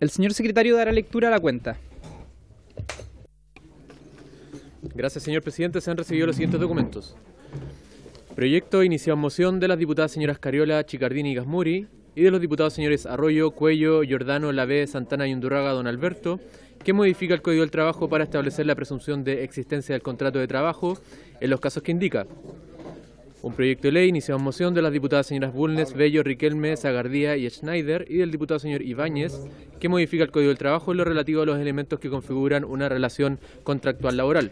El señor secretario dará lectura a la cuenta. Gracias, señor presidente. Se han recibido los siguientes documentos. Proyecto iniciado en moción de las diputadas señoras Cariola, Chicardini y Gasmuri y de los diputados señores Arroyo, Cuello, Giordano, Lavé, Santana y Undurraga, don Alberto, que modifica el Código del Trabajo para establecer la presunción de existencia del contrato de trabajo en los casos que indica. Un proyecto de ley iniciado en moción de las diputadas señoras Bulnes, Bello, Riquelme, Zagardía y Schneider y del diputado señor Ibáñez, que modifica el Código del Trabajo en lo relativo a los elementos que configuran una relación contractual laboral.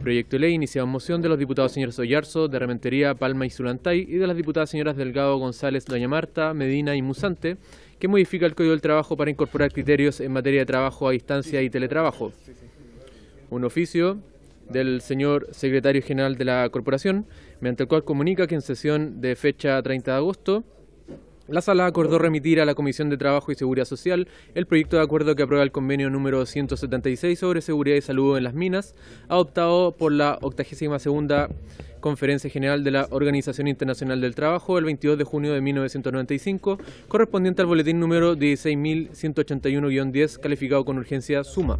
Proyecto de ley iniciado en moción de los diputados señores Oyarzo, de Rementería, Palma y Zulantay y de las diputadas señoras Delgado, González, Doña Marta, Medina y Musante, que modifica el Código del Trabajo para incorporar criterios en materia de trabajo a distancia y teletrabajo. Un oficio del señor secretario general de la Corporación, mediante el cual comunica que en sesión de fecha 30 de agosto, la Sala acordó remitir a la Comisión de Trabajo y Seguridad Social el proyecto de acuerdo que aprueba el convenio número 176 sobre seguridad y salud en las minas, adoptado por la 82ª Conferencia General de la Organización Internacional del Trabajo el 22 de junio de 1995, correspondiente al boletín número 16.181-10, calificado con urgencia suma.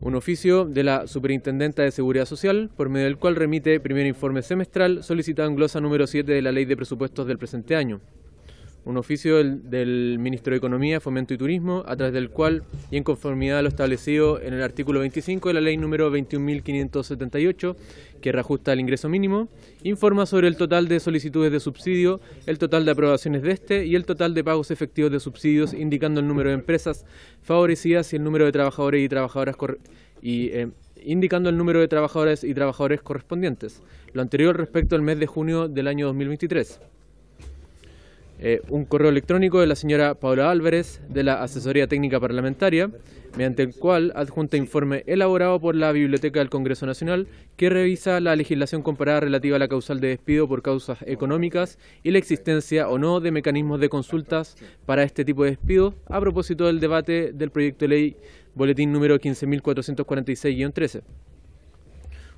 Un oficio de la Superintendenta de Seguridad Social, por medio del cual remite primer informe semestral solicitado en glosa número 7 de la Ley de Presupuestos del presente año. Un oficio del Ministro de Economía, Fomento y Turismo, a través del cual, y en conformidad a lo establecido en el artículo 25 de la Ley número 21.578, que reajusta el ingreso mínimo, informa sobre el total de solicitudes de subsidio, el total de aprobaciones de este y el total de pagos efectivos de subsidios, indicando el número de empresas favorecidas y el número de trabajadores y trabajadoras indicando el número de trabajadoras y trabajadores correspondientes. Lo anterior respecto al mes de junio del año 2023. Un correo electrónico de la señora Paula Álvarez, de la Asesoría Técnica Parlamentaria, mediante el cual adjunta informe elaborado por la Biblioteca del Congreso Nacional, que revisa la legislación comparada relativa a la causal de despido por causas económicas y la existencia o no de mecanismos de consultas para este tipo de despido, a propósito del debate del proyecto de ley boletín número 15.446-13.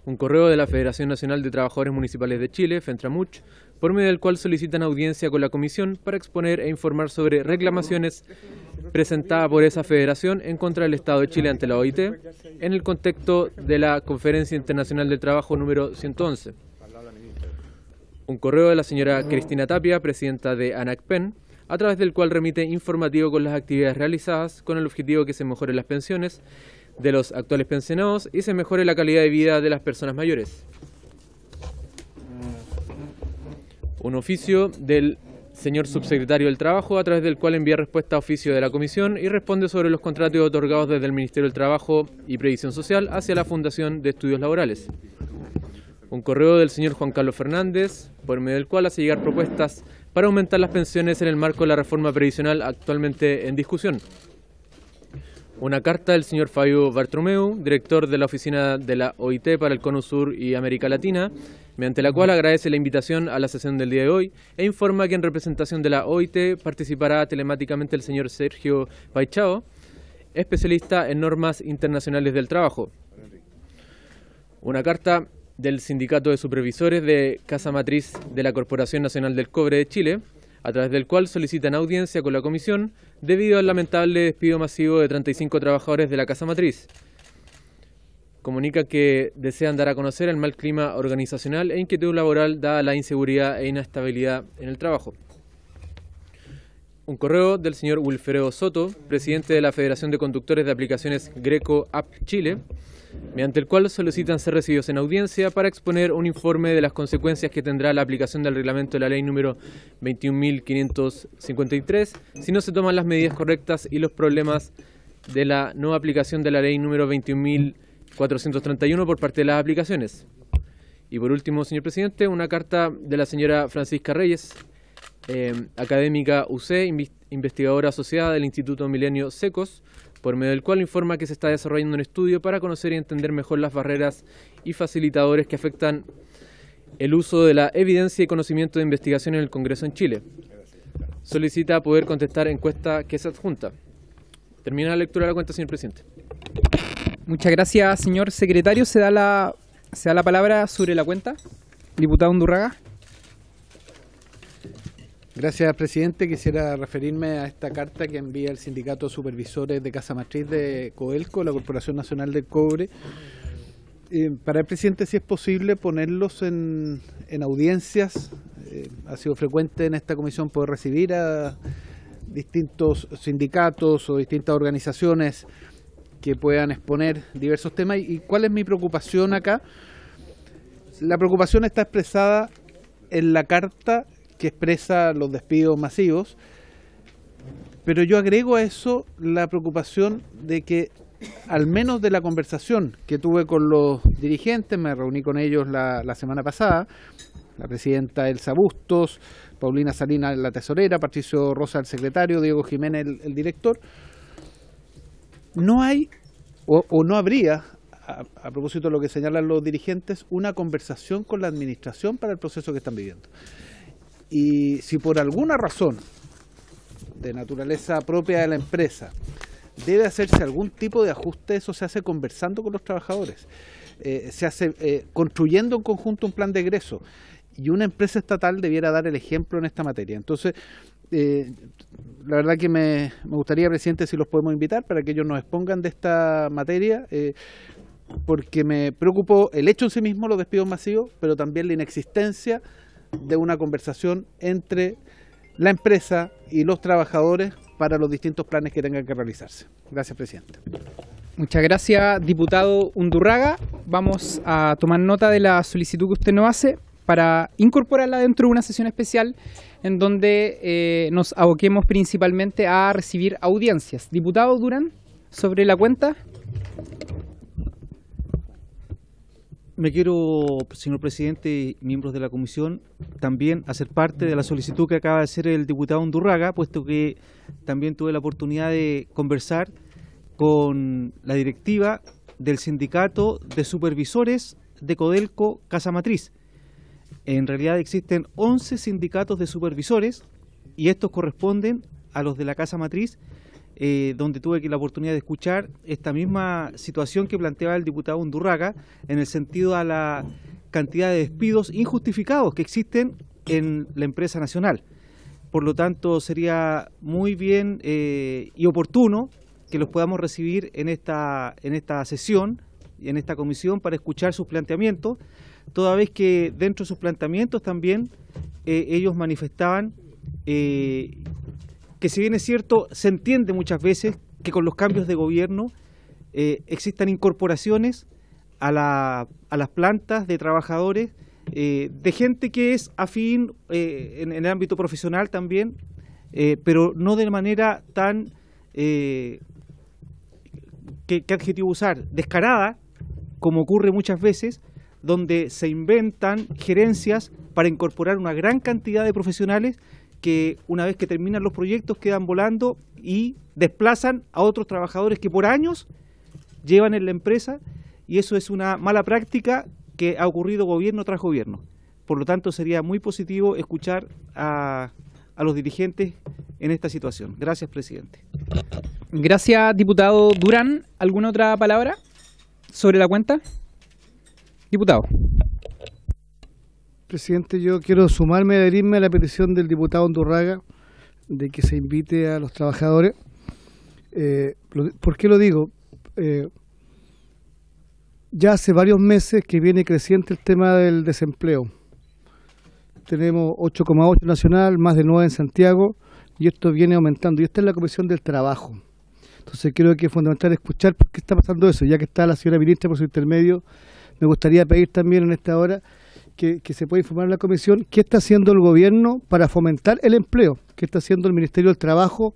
Un correo de la Federación Nacional de Trabajadores Municipales de Chile, FENTRAMUCH, por medio del cual solicitan audiencia con la Comisión para exponer e informar sobre reclamaciones presentadas por esa federación en contra del Estado de Chile ante la OIT, en el contexto de la Conferencia Internacional del Trabajo número 111. Un correo de la señora Cristina Tapia, presidenta de ANACPEN, a través del cual remite informativo con las actividades realizadas con el objetivo de que se mejoren las pensiones de los actuales pensionados y se mejore la calidad de vida de las personas mayores. Un oficio del señor subsecretario del Trabajo, a través del cual envía respuesta a oficio de la Comisión y responde sobre los contratos otorgados desde el Ministerio del Trabajo y Previsión Social hacia la Fundación de Estudios Laborales. Un correo del señor Juan Carlos Fernández, por medio del cual hace llegar propuestas para aumentar las pensiones en el marco de la reforma previsional actualmente en discusión. Una carta del señor Fabio Bartromeu, director de la oficina de la OIT para el Cono Sur y América Latina, mediante la cual agradece la invitación a la sesión del día de hoy e informa que en representación de la OIT participará telemáticamente el señor Sergio Paichao, especialista en normas internacionales del trabajo. Una carta del Sindicato de Supervisores de Casa Matriz de la Corporación Nacional del Cobre de Chile, a través del cual solicitan audiencia con la Comisión debido al lamentable despido masivo de 35 trabajadores de la Casa Matriz. Comunica que desean dar a conocer el mal clima organizacional e inquietud laboral dada la inseguridad e inestabilidad en el trabajo. Un correo del señor Wilfredo Soto, presidente de la Federación de Conductores de Aplicaciones Greco AP Chile, mediante el cual solicitan ser recibidos en audiencia para exponer un informe de las consecuencias que tendrá la aplicación del reglamento de la ley número 21.553 si no se toman las medidas correctas y los problemas de la no aplicación de la ley número 21.431 por parte de las aplicaciones. Y por último, señor presidente, una carta de la señora Francisca Reyes, académica UC, investigadora asociada del Instituto Milenio Secos, por medio del cual informa que se está desarrollando un estudio para conocer y entender mejor las barreras y facilitadores que afectan el uso de la evidencia y conocimiento de investigación en el Congreso en Chile. Solicita poder contestar encuesta que se adjunta. Termina la lectura de la cuenta, señor presidente. Muchas gracias, señor secretario. Se da la palabra sobre la cuenta. Diputado Undurraga. Gracias, presidente. Quisiera referirme a esta carta que envía el Sindicato de Supervisores de Casa Matriz de Codelco, la Corporación Nacional del Cobre. Para el presidente, si es posible ponerlos en audiencias. Ha sido frecuente en esta comisión poder recibir a distintos sindicatos o distintas organizaciones que puedan exponer diversos temas. ¿Y cuál es mi preocupación acá? La preocupación está expresada en la carta que expresa los despidos masivos, pero yo agrego a eso la preocupación de que, al menos de la conversación que tuve con los dirigentes, me reuní con ellos la semana pasada, la presidenta Elsa Bustos, Paulina Salinas, la tesorera, Patricio Rosa, el secretario, Diego Jiménez, el director. No hay, o no habría, a propósito de lo que señalan los dirigentes, una conversación con la administración para el proceso que están viviendo. Y si por alguna razón de naturaleza propia de la empresa debe hacerse algún tipo de ajuste, eso se hace conversando con los trabajadores, se hace construyendo en conjunto un plan de egreso, y una empresa estatal debiera dar el ejemplo en esta materia. Entonces, la verdad que me gustaría, presidente, si los podemos invitar para que ellos nos expongan de esta materia, porque me preocupó el hecho en sí mismo, los despidos masivos, pero también la inexistencia de una conversación entre la empresa y los trabajadores para los distintos planes que tengan que realizarse. Gracias, presidente. Muchas gracias, diputado Undurraga. Vamos a tomar nota de la solicitud que usted nos hace para incorporarla dentro de una sesión especial en donde nos aboquemos principalmente a recibir audiencias. Diputado Durán, sobre la cuenta. Me quiero, señor presidente y miembros de la comisión, también hacer parte de la solicitud que acaba de hacer el diputado Undurraga, puesto que también tuve la oportunidad de conversar con la directiva del Sindicato de Supervisores de Codelco Casa Matriz. En realidad existen 11 sindicatos de supervisores y estos corresponden a los de la Casa Matriz, donde tuve la oportunidad de escuchar esta misma situación que planteaba el diputado Undurraga en el sentido a la cantidad de despidos injustificados que existen en la empresa nacional. Por lo tanto, sería muy bien y oportuno que los podamos recibir en esta sesión y en esta comisión para escuchar sus planteamientos, toda vez que dentro de sus planteamientos también ellos manifestaban que, si bien es cierto, se entiende muchas veces que con los cambios de gobierno existan incorporaciones a las plantas de trabajadores, de gente que es afín en el ámbito profesional también, pero no de manera tan, ¿qué adjetivo usar?, descarada, como ocurre muchas veces, donde se inventan gerencias para incorporar una gran cantidad de profesionales que, una vez que terminan los proyectos, quedan volando y desplazan a otros trabajadores que por años llevan en la empresa, y eso es una mala práctica que ha ocurrido gobierno tras gobierno. Por lo tanto, sería muy positivo escuchar a los dirigentes en esta situación. Gracias, presidente. Gracias, diputado Durán. ¿Alguna otra palabra sobre la cuenta? Diputado. Presidente, yo quiero sumarme y adherirme a la petición del diputado Undurraga de que se invite a los trabajadores. ¿Por qué lo digo? Ya hace varios meses que viene creciente el tema del desempleo. Tenemos 8,8 nacional, más de 9 en Santiago, y esto viene aumentando. Y esta es la Comisión del Trabajo. Entonces creo que es fundamental escuchar por qué está pasando eso. Ya que está la señora ministra por su intermedio, me gustaría pedir también en esta hora que se pueda informar a la comisión qué está haciendo el gobierno para fomentar el empleo, qué está haciendo el Ministerio del Trabajo,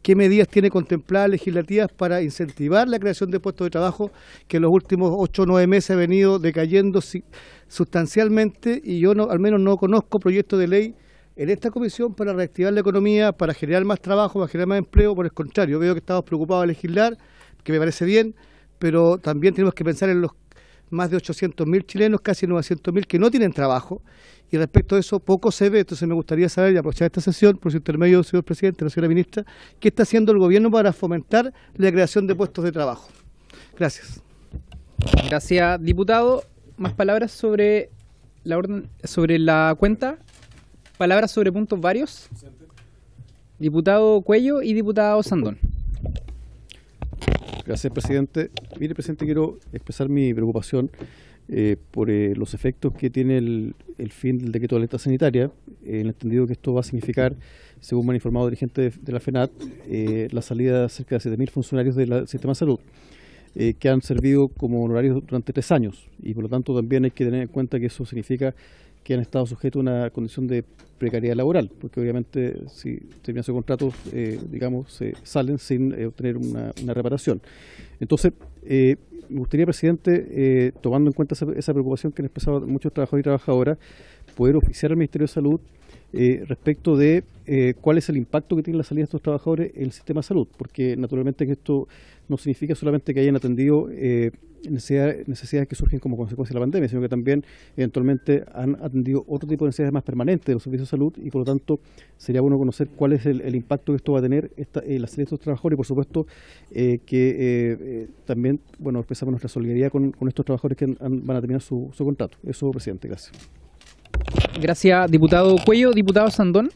qué medidas tiene contempladas legislativas para incentivar la creación de puestos de trabajo que en los últimos 8 o 9 meses ha venido decayendo sustancialmente, y yo al menos no conozco proyectos de ley en esta comisión para reactivar la economía, para generar más trabajo, para generar más empleo. Por el contrario, veo que estamos preocupados de legislar, que me parece bien, pero también tenemos que pensar en los más de 800.000 chilenos, casi 900.000, que no tienen trabajo y respecto a eso poco se ve. Entonces me gustaría saber y aprovechar esta sesión, por su intermedio, señor presidente, la señora ministra, qué está haciendo el gobierno para fomentar la creación de puestos de trabajo. Gracias. Gracias, diputado. ¿Más palabras sobre la orden, sobre la cuenta? ¿Palabras sobre puntos varios? Diputado Cuello y diputado Sandón. Gracias, presidente. Mire, presidente, quiero expresar mi preocupación por los efectos que tiene el fin del decreto de alerta sanitaria, en el entendido que esto va a significar, según me han informado dirigentes de la FENAT, la salida de cerca de 7.000 funcionarios del sistema de salud, que han servido como honorarios durante 3 años, y por lo tanto también hay que tener en cuenta que eso significa que han estado sujetos a una condición de precariedad laboral, porque obviamente si terminan su contrato, digamos, se salen sin obtener una reparación. Entonces, me gustaría, presidente, tomando en cuenta esa preocupación que han expresado muchos trabajadores y trabajadoras, poder oficiar al Ministerio de Salud respecto de cuál es el impacto que tiene la salida de estos trabajadores en el sistema de salud, porque naturalmente que esto no significa solamente que hayan atendido necesidades que surgen como consecuencia de la pandemia, sino que también eventualmente han atendido otro tipo de necesidades más permanentes de los servicios de salud, y por lo tanto sería bueno conocer cuál es el impacto que esto va a tener la salida de estos trabajadores, y por supuesto que también expresamos nuestra solidaridad con estos trabajadores que van a terminar su contrato. Eso, presidente, gracias. Gracias, diputado Cuello. Diputado Sandón.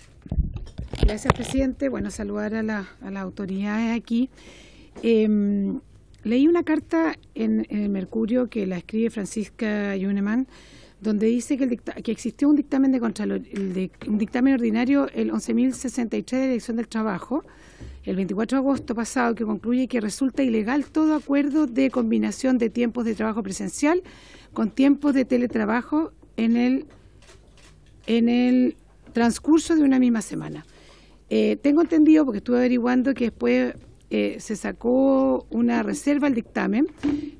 Gracias, presidente. Bueno, saludar a las autoridades aquí. Leí una carta en el Mercurio que la escribe Francisca Yuneman, donde dice que existió un dictamen de un dictamen ordinario, el 11.063 de la Dirección del Trabajo, el 24 de agosto pasado, que concluye que resulta ilegal todo acuerdo de combinación de tiempos de trabajo presencial con tiempos de teletrabajo en el transcurso de una misma semana. Tengo entendido, porque estuve averiguando, que después se sacó una reserva al dictamen,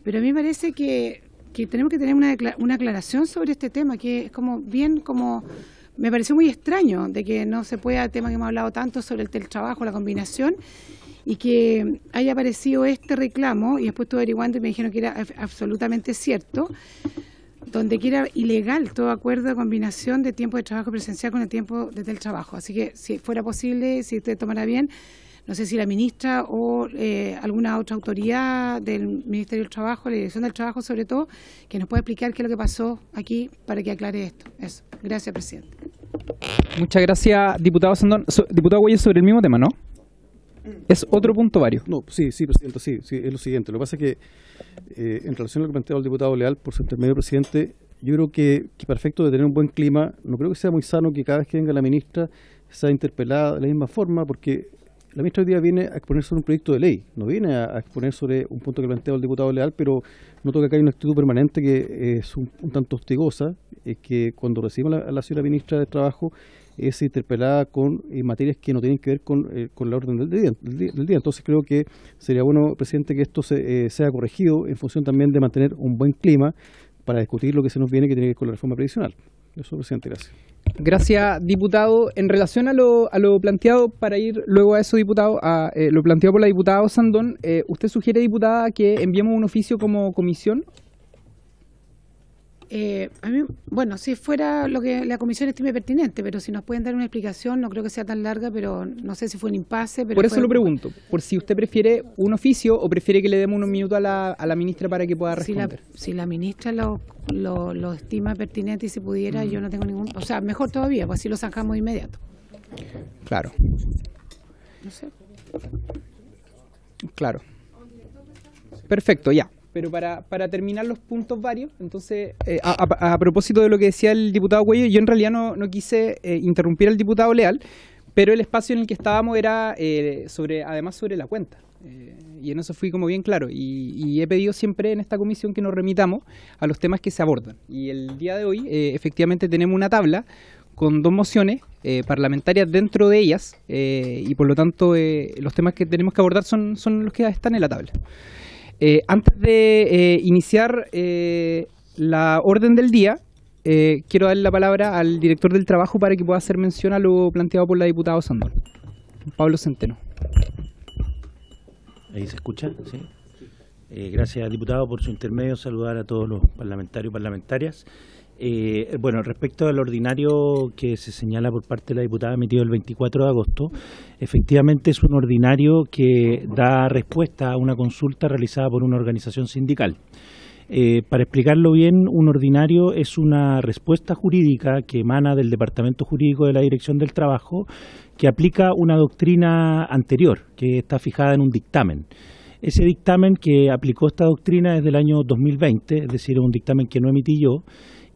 pero a mí me parece que tenemos que tener una aclaración sobre este tema, que es me pareció muy extraño de que no se pueda, el tema que hemos hablado tanto sobre el teletrabajo, la combinación, y que haya aparecido este reclamo, y después estuve averiguando y me dijeron que era absolutamente cierto, donde era ilegal todo acuerdo de combinación de tiempo de trabajo presencial con el tiempo de teletrabajo. Así que, si fuera posible, si usted tomara bien, no sé si la ministra o alguna otra autoridad del Ministerio del Trabajo, la Dirección del Trabajo sobre todo, que nos pueda explicar qué es lo que pasó aquí para que aclare esto. Eso. Gracias, presidente. Muchas gracias, diputado Sandón. Diputado Cuello, sobre el mismo tema, ¿no? Es otro punto varios. No, sí, presidente, sí, es lo siguiente. Lo que pasa es que, en relación a lo que planteaba el diputado Leal, por su intermedio, presidente, yo creo que para efecto de tener un buen clima, no creo que sea muy sano que cada vez que venga la ministra sea interpelada de la misma forma, porque la ministra hoy día viene a exponer sobre un proyecto de ley, no viene a exponer sobre un punto que planteaba el diputado Leal, pero noto que acá hay una actitud permanente que es un tanto hostigosa, que cuando recibimos a la señora ministra de Trabajo es interpelada con materias que no tienen que ver con la orden del día. Entonces creo que sería bueno, presidente, que esto sea corregido en función también de mantener un buen clima para discutir lo que se nos viene, que tiene que ver con la reforma previsional. Eso, presidente, gracias. Gracias, diputado. En relación a lo planteado, para ir luego a eso, diputado, lo planteado por la diputada Sandón, ¿usted sugiere, diputada, que enviemos un oficio como comisión? A mí, bueno, si fuera lo que la comisión estime pertinente, pero si nos pueden dar una explicación, no creo que sea tan larga, pero no sé si fue un impasse. Pero por eso lo pregunto, por si usted prefiere un oficio o prefiere que le demos unos minutos a la ministra para que pueda responder. Si la ministra lo estima pertinente y si pudiera, yo no tengo ningún... O sea, mejor todavía, pues así lo sacamos de inmediato. Claro. No sé. Claro. Perfecto, ya. Pero para terminar los puntos varios, entonces, a propósito de lo que decía el diputado Cuello, yo en realidad no quise interrumpir al diputado Leal, pero el espacio en el que estábamos era además sobre la cuenta. Y en eso fui como bien claro. Y he pedido siempre en esta comisión que nos remitamos a los temas que se abordan. Y el día de hoy, efectivamente, tenemos una tabla con 2 mociones parlamentarias dentro de ellas, y por lo tanto los temas que tenemos que abordar son los que están en la tabla. Antes de iniciar la orden del día, quiero darle la palabra al director del trabajo para que pueda hacer mención a lo planteado por la diputada Sandón. Pablo Centeno. Ahí se escucha, ¿sí? Gracias, diputado, por su intermedio. Saludar a todos los parlamentarios y parlamentarias. Bueno, respecto al ordinario que se señala por parte de la diputada emitido el 24 de agosto, efectivamente es un ordinario que da respuesta a una consulta realizada por una organización sindical. Para explicarlo bien, un ordinario es una respuesta jurídica que emana del Departamento Jurídico de la Dirección del Trabajo, que aplica una doctrina anterior, que está fijada en un dictamen. Ese dictamen que aplicó esta doctrina es del año 2020, es decir, es un dictamen que no emití yo,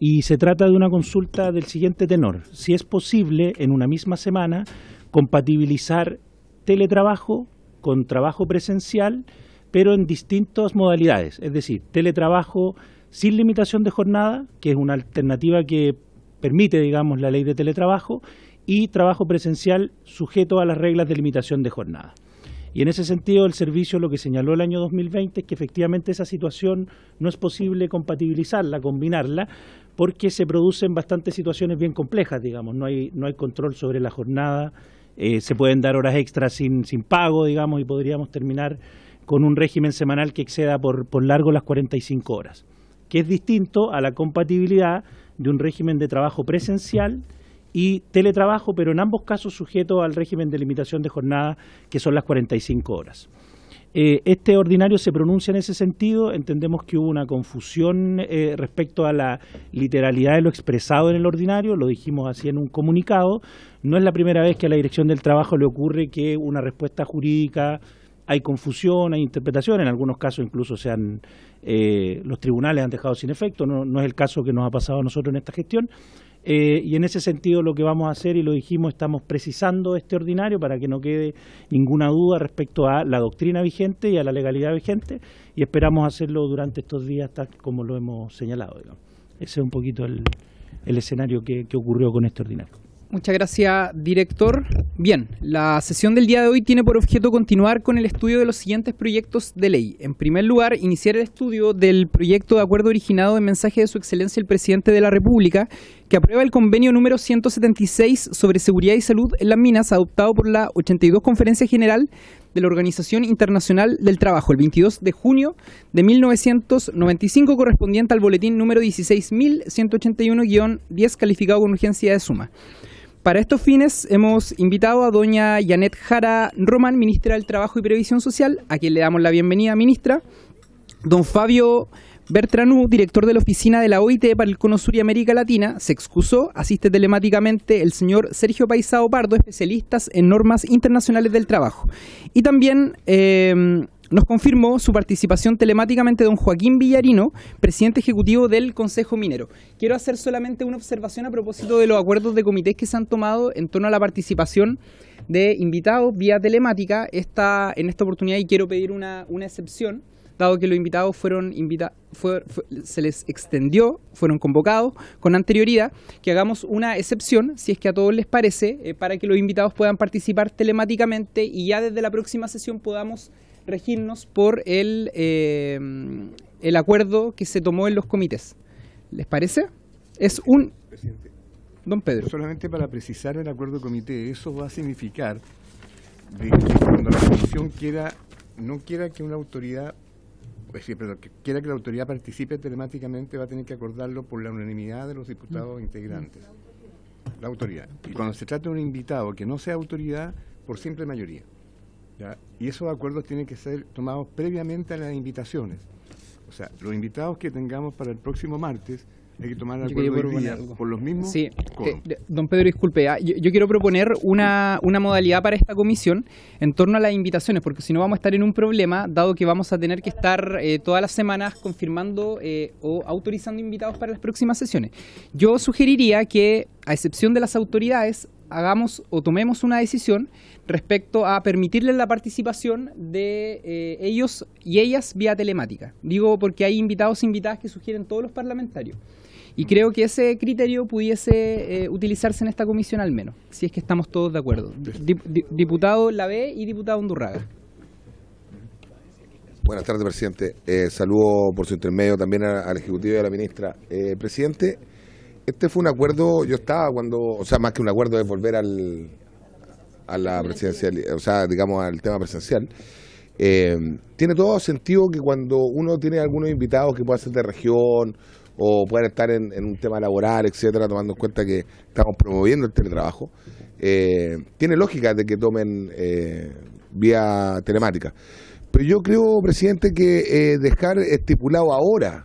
y se trata de una consulta del siguiente tenor: si es posible en una misma semana compatibilizar teletrabajo con trabajo presencial, pero en distintas modalidades, es decir, teletrabajo sin limitación de jornada, que es una alternativa que permite, digamos, la ley de teletrabajo, y trabajo presencial sujeto a las reglas de limitación de jornada. Y en ese sentido el servicio lo que señaló el año 2020 es que efectivamente esa situación no es posible compatibilizarla, combinarla, porque se producen bastantes situaciones bien complejas, digamos, no hay control sobre la jornada, se pueden dar horas extras sin pago, digamos, y podríamos terminar con un régimen semanal que exceda por largo las 45 horas, que es distinto a la compatibilidad de un régimen de trabajo presencial y teletrabajo, pero en ambos casos sujeto al régimen de limitación de jornada, que son las 45 horas. Este ordinario se pronuncia en ese sentido. Entendemos que hubo una confusión respecto a la literalidad de lo expresado en el ordinario, lo dijimos así en un comunicado. No es la primera vez que a la Dirección del Trabajo le ocurre que una respuesta jurídica hay confusión, hay interpretación, en algunos casos incluso los tribunales han dejado sin efecto, no es el caso que nos ha pasado a nosotros en esta gestión. Y en ese sentido lo que vamos a hacer, y lo dijimos, estamos precisando este ordinario para que no quede ninguna duda respecto a la doctrina vigente y a la legalidad vigente, y esperamos hacerlo durante estos días tal como lo hemos señalado, digamos. Ese es un poquito el escenario que ocurrió con este ordinario. Muchas gracias, director. Bien, la sesión del día de hoy tiene por objeto continuar con el estudio de los siguientes proyectos de ley. En primer lugar, iniciar el estudio del proyecto de acuerdo originado en mensaje de Su Excelencia el Presidente de la República, que aprueba el convenio número 176 sobre seguridad y salud en las minas, adoptado por la 82 Conferencia General de la Organización Internacional del Trabajo, el 22 de junio de 1995, correspondiente al boletín número 16.181-10, calificado con urgencia de suma. Para estos fines hemos invitado a doña Janet Jara Román, ministra del Trabajo y Previsión Social, a quien le damos la bienvenida, ministra. Don Fabio Bertranú, director de la oficina de la OIT para el Cono Sur y América Latina, se excusó. Asiste telemáticamente el señor Sergio Paisao Pardo, especialistas en normas internacionales del trabajo. Y también nos confirmó su participación telemáticamente don Joaquín Villarino, presidente ejecutivo del Consejo Minero. Quiero hacer solamente una observación a propósito de los acuerdos de comités que se han tomado en torno a la participación de invitados vía telemática. En esta oportunidad, y quiero pedir una excepción, dado que los invitados se les extendió, fueron convocados con anterioridad, que hagamos una excepción, si es que a todos les parece, para que los invitados puedan participar telemáticamente y ya desde la próxima sesión podamos regirnos por el acuerdo que se tomó en los comités. ¿Les parece? Es un... Presidente, don Pedro. solamente para precisar el acuerdo de comité, eso va a significar de que cuando la comisión no quiera que una autoridad, que quiera que la autoridad participe telemáticamente, va a tener que acordarlo por la unanimidad de los diputados integrantes. La autoridad. Y cuando se trata de un invitado que no sea autoridad, por simple mayoría. ¿Ya? Y esos acuerdos tienen que ser tomados previamente a las invitaciones. O sea, los invitados que tengamos para el próximo martes, hay que tomar el acuerdo hoy día por los mismos. Sí, don Pedro, disculpe, yo quiero proponer una modalidad para esta comisión en torno a las invitaciones, porque si no vamos a estar en un problema, dado que vamos a tener que estar todas las semanas confirmando o autorizando invitados para las próximas sesiones. Yo sugeriría que, a excepción de las autoridades, hagamos o tomemos una decisión respecto a permitirles la participación de ellos y ellas vía telemática. Digo porque hay invitados e invitadas que sugieren todos los parlamentarios. Y creo que ese criterio pudiese utilizarse en esta comisión al menos, si es que estamos todos de acuerdo. Diputado Lavé y diputado Undurraga. Buenas tardes, presidente. Saludo por su intermedio también al Ejecutivo y a la ministra. Presidente, este fue un acuerdo, yo estaba más que un acuerdo, es volver a la presidencial, digamos al tema presencial. Tiene todo sentido que cuando uno tiene algunos invitados que puedan ser de región o puedan estar en un tema laboral, etcétera, tomando en cuenta que estamos promoviendo el teletrabajo, tiene lógica de que tomen vía telemática. Pero yo creo, presidente, que dejar estipulado ahora,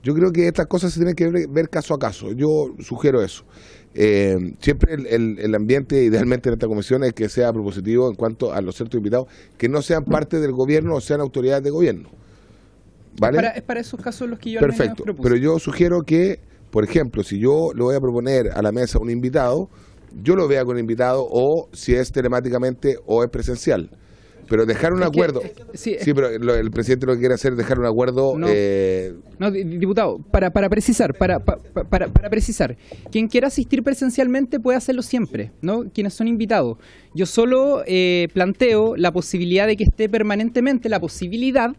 yo creo que estas cosas se tienen que ver caso a caso. Yo sugiero eso. Siempre el ambiente, idealmente en esta comisión, es que sea propositivo en cuanto a los ciertos invitados que no sean parte del gobierno o sean autoridades de gobierno. ¿Vale? Es para esos casos los que yo Perfecto, al menos propuse. pero yo sugiero que, por ejemplo, si yo le voy a proponer a la mesa un invitado, yo lo vea con el invitado, o si es telemáticamente o es presencial. Pero dejar un acuerdo. Sí, pero el presidente lo que quiere hacer es dejar un acuerdo. No, diputado, para precisar, para precisar, quien quiera asistir presencialmente puede hacerlo siempre, ¿no? Quienes son invitados. Yo solo planteo la posibilidad de que esté permanentemente la posibilidad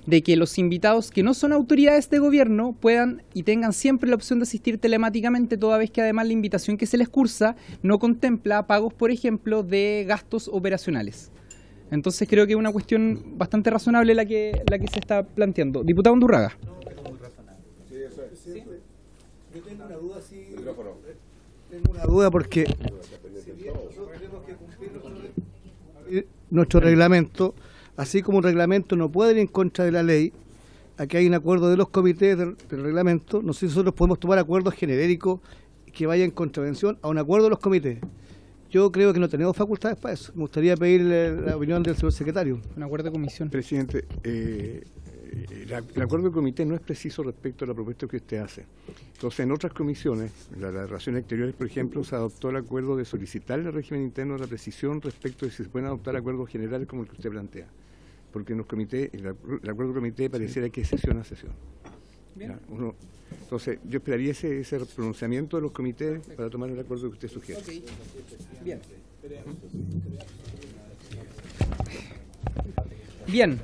de que los invitados que no son autoridades de gobierno puedan y tengan siempre la opción de asistir telemáticamente, toda vez que además la invitación que se les cursa no contempla pagos, por ejemplo, de gastos operacionales. Entonces creo que es una cuestión bastante razonable la que se está planteando. Diputado Undurraga. Yo tengo una duda, tengo una duda porque nuestro reglamento, así como el reglamento no puede ir en contra de la ley, aquí hay un acuerdo de los comités del reglamento, no sé si nosotros podemos tomar acuerdos genéricos que vayan en contravención a un acuerdo de los comités. Yo creo que no tenemos facultades para eso. Me gustaría pedir la opinión del señor secretario. Un acuerdo de comisión. Presidente, el acuerdo de comité no es preciso respecto a la propuesta que usted hace. Entonces, en otras comisiones, las relaciones exteriores, por ejemplo, se adoptó el acuerdo de solicitarle al régimen interno la precisión respecto de si se pueden adoptar acuerdos generales como el que usted plantea. Porque en los comités, el acuerdo de comité pareciera que es sesión a sesión. Entonces, yo esperaría ese pronunciamiento de los comités para tomar el acuerdo que usted sugiere. Okay. Bien. Bien.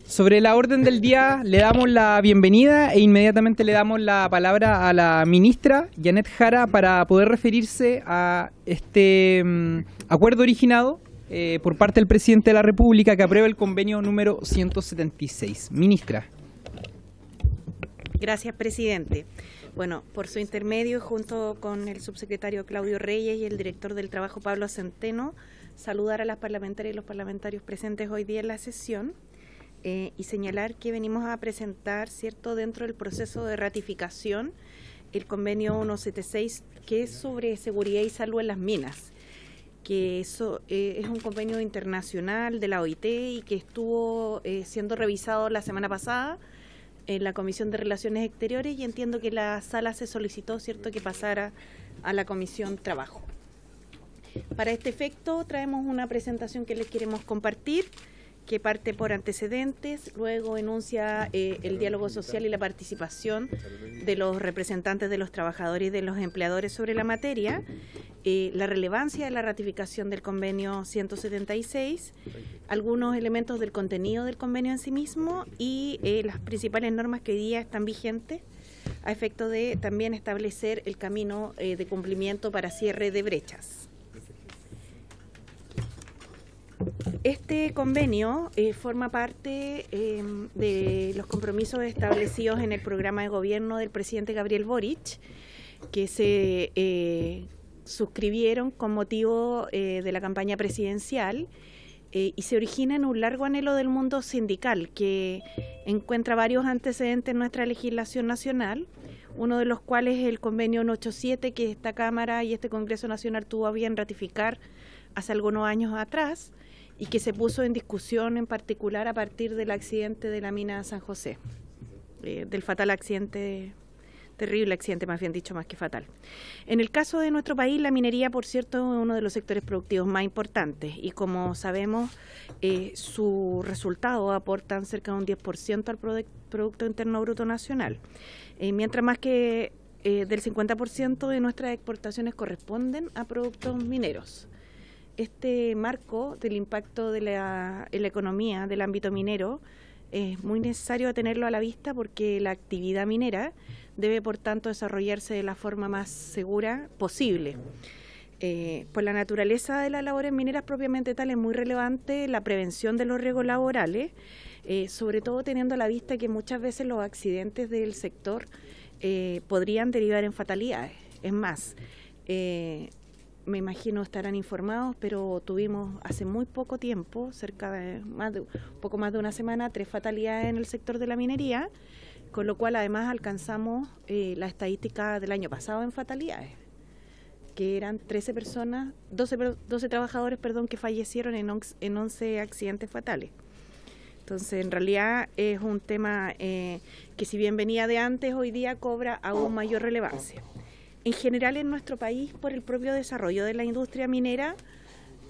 Sobre la orden del día le damos la bienvenida e inmediatamente le damos la palabra a la ministra Janet Jara para poder referirse a este acuerdo originado por parte del presidente de la República que aprueba el convenio número 176. Ministra. Gracias, presidente. Bueno, por su intermedio, junto con el subsecretario Claudio Reyes y el director del trabajo Pablo Centeno, saludar a las parlamentarias y los parlamentarios presentes hoy día en la sesión y señalar que venimos a presentar, ¿cierto?, dentro del proceso de ratificación, el convenio 176, que es sobre seguridad y salud en las minas, que eso es un convenio internacional de la OIT y que estuvo siendo revisado la semana pasada en la Comisión de Relaciones Exteriores, y entiendo que la sala se solicitó, ¿cierto?, que pasara a la Comisión Trabajo. Para este efecto traemos una presentación que les queremos compartir, que parte por antecedentes, luego enuncia el diálogo social y la participación de los representantes de los trabajadores y de los empleadores sobre la materia, la relevancia de la ratificación del convenio 176, algunos elementos del contenido del convenio en sí mismo y las principales normas que hoy día están vigentes a efecto de también establecer el camino de cumplimiento para cierre de brechas. Este convenio forma parte de los compromisos establecidos en el programa de gobierno del presidente Gabriel Boric, que se suscribieron con motivo de la campaña presidencial y se origina en un largo anhelo del mundo sindical que encuentra varios antecedentes en nuestra legislación nacional, uno de los cuales es el convenio 187 que esta Cámara y este Congreso Nacional tuvo a bien ratificar hace algunos años atrás, y que se puso en discusión en particular a partir del accidente de la mina San José, del fatal accidente, terrible accidente más bien dicho, más que fatal. En el caso de nuestro país, la minería, por cierto, es uno de los sectores productivos más importantes y como sabemos, su resultado aportan cerca de un 10% al Producto Interno Bruto Nacional, mientras más que del 50% de nuestras exportaciones corresponden a productos mineros. Este marco del impacto de en la economía del ámbito minero es muy necesario tenerlo a la vista porque la actividad minera debe, por tanto, desarrollarse de la forma más segura posible. Por la naturaleza de las labores mineras propiamente tal, es muy relevante la prevención de los riesgos laborales, sobre todo teniendo a la vista que muchas veces los accidentes del sector podrían derivar en fatalidades. Es más, me imagino estarán informados, pero tuvimos hace muy poco tiempo, cerca de poco más de una semana, 3 fatalidades en el sector de la minería, con lo cual además alcanzamos la estadística del año pasado en fatalidades, que eran 13 personas, 12 trabajadores, que fallecieron en 11 accidentes fatales. Entonces, en realidad es un tema que si bien venía de antes, hoy día cobra aún mayor relevancia. En general, en nuestro país, por el propio desarrollo de la industria minera,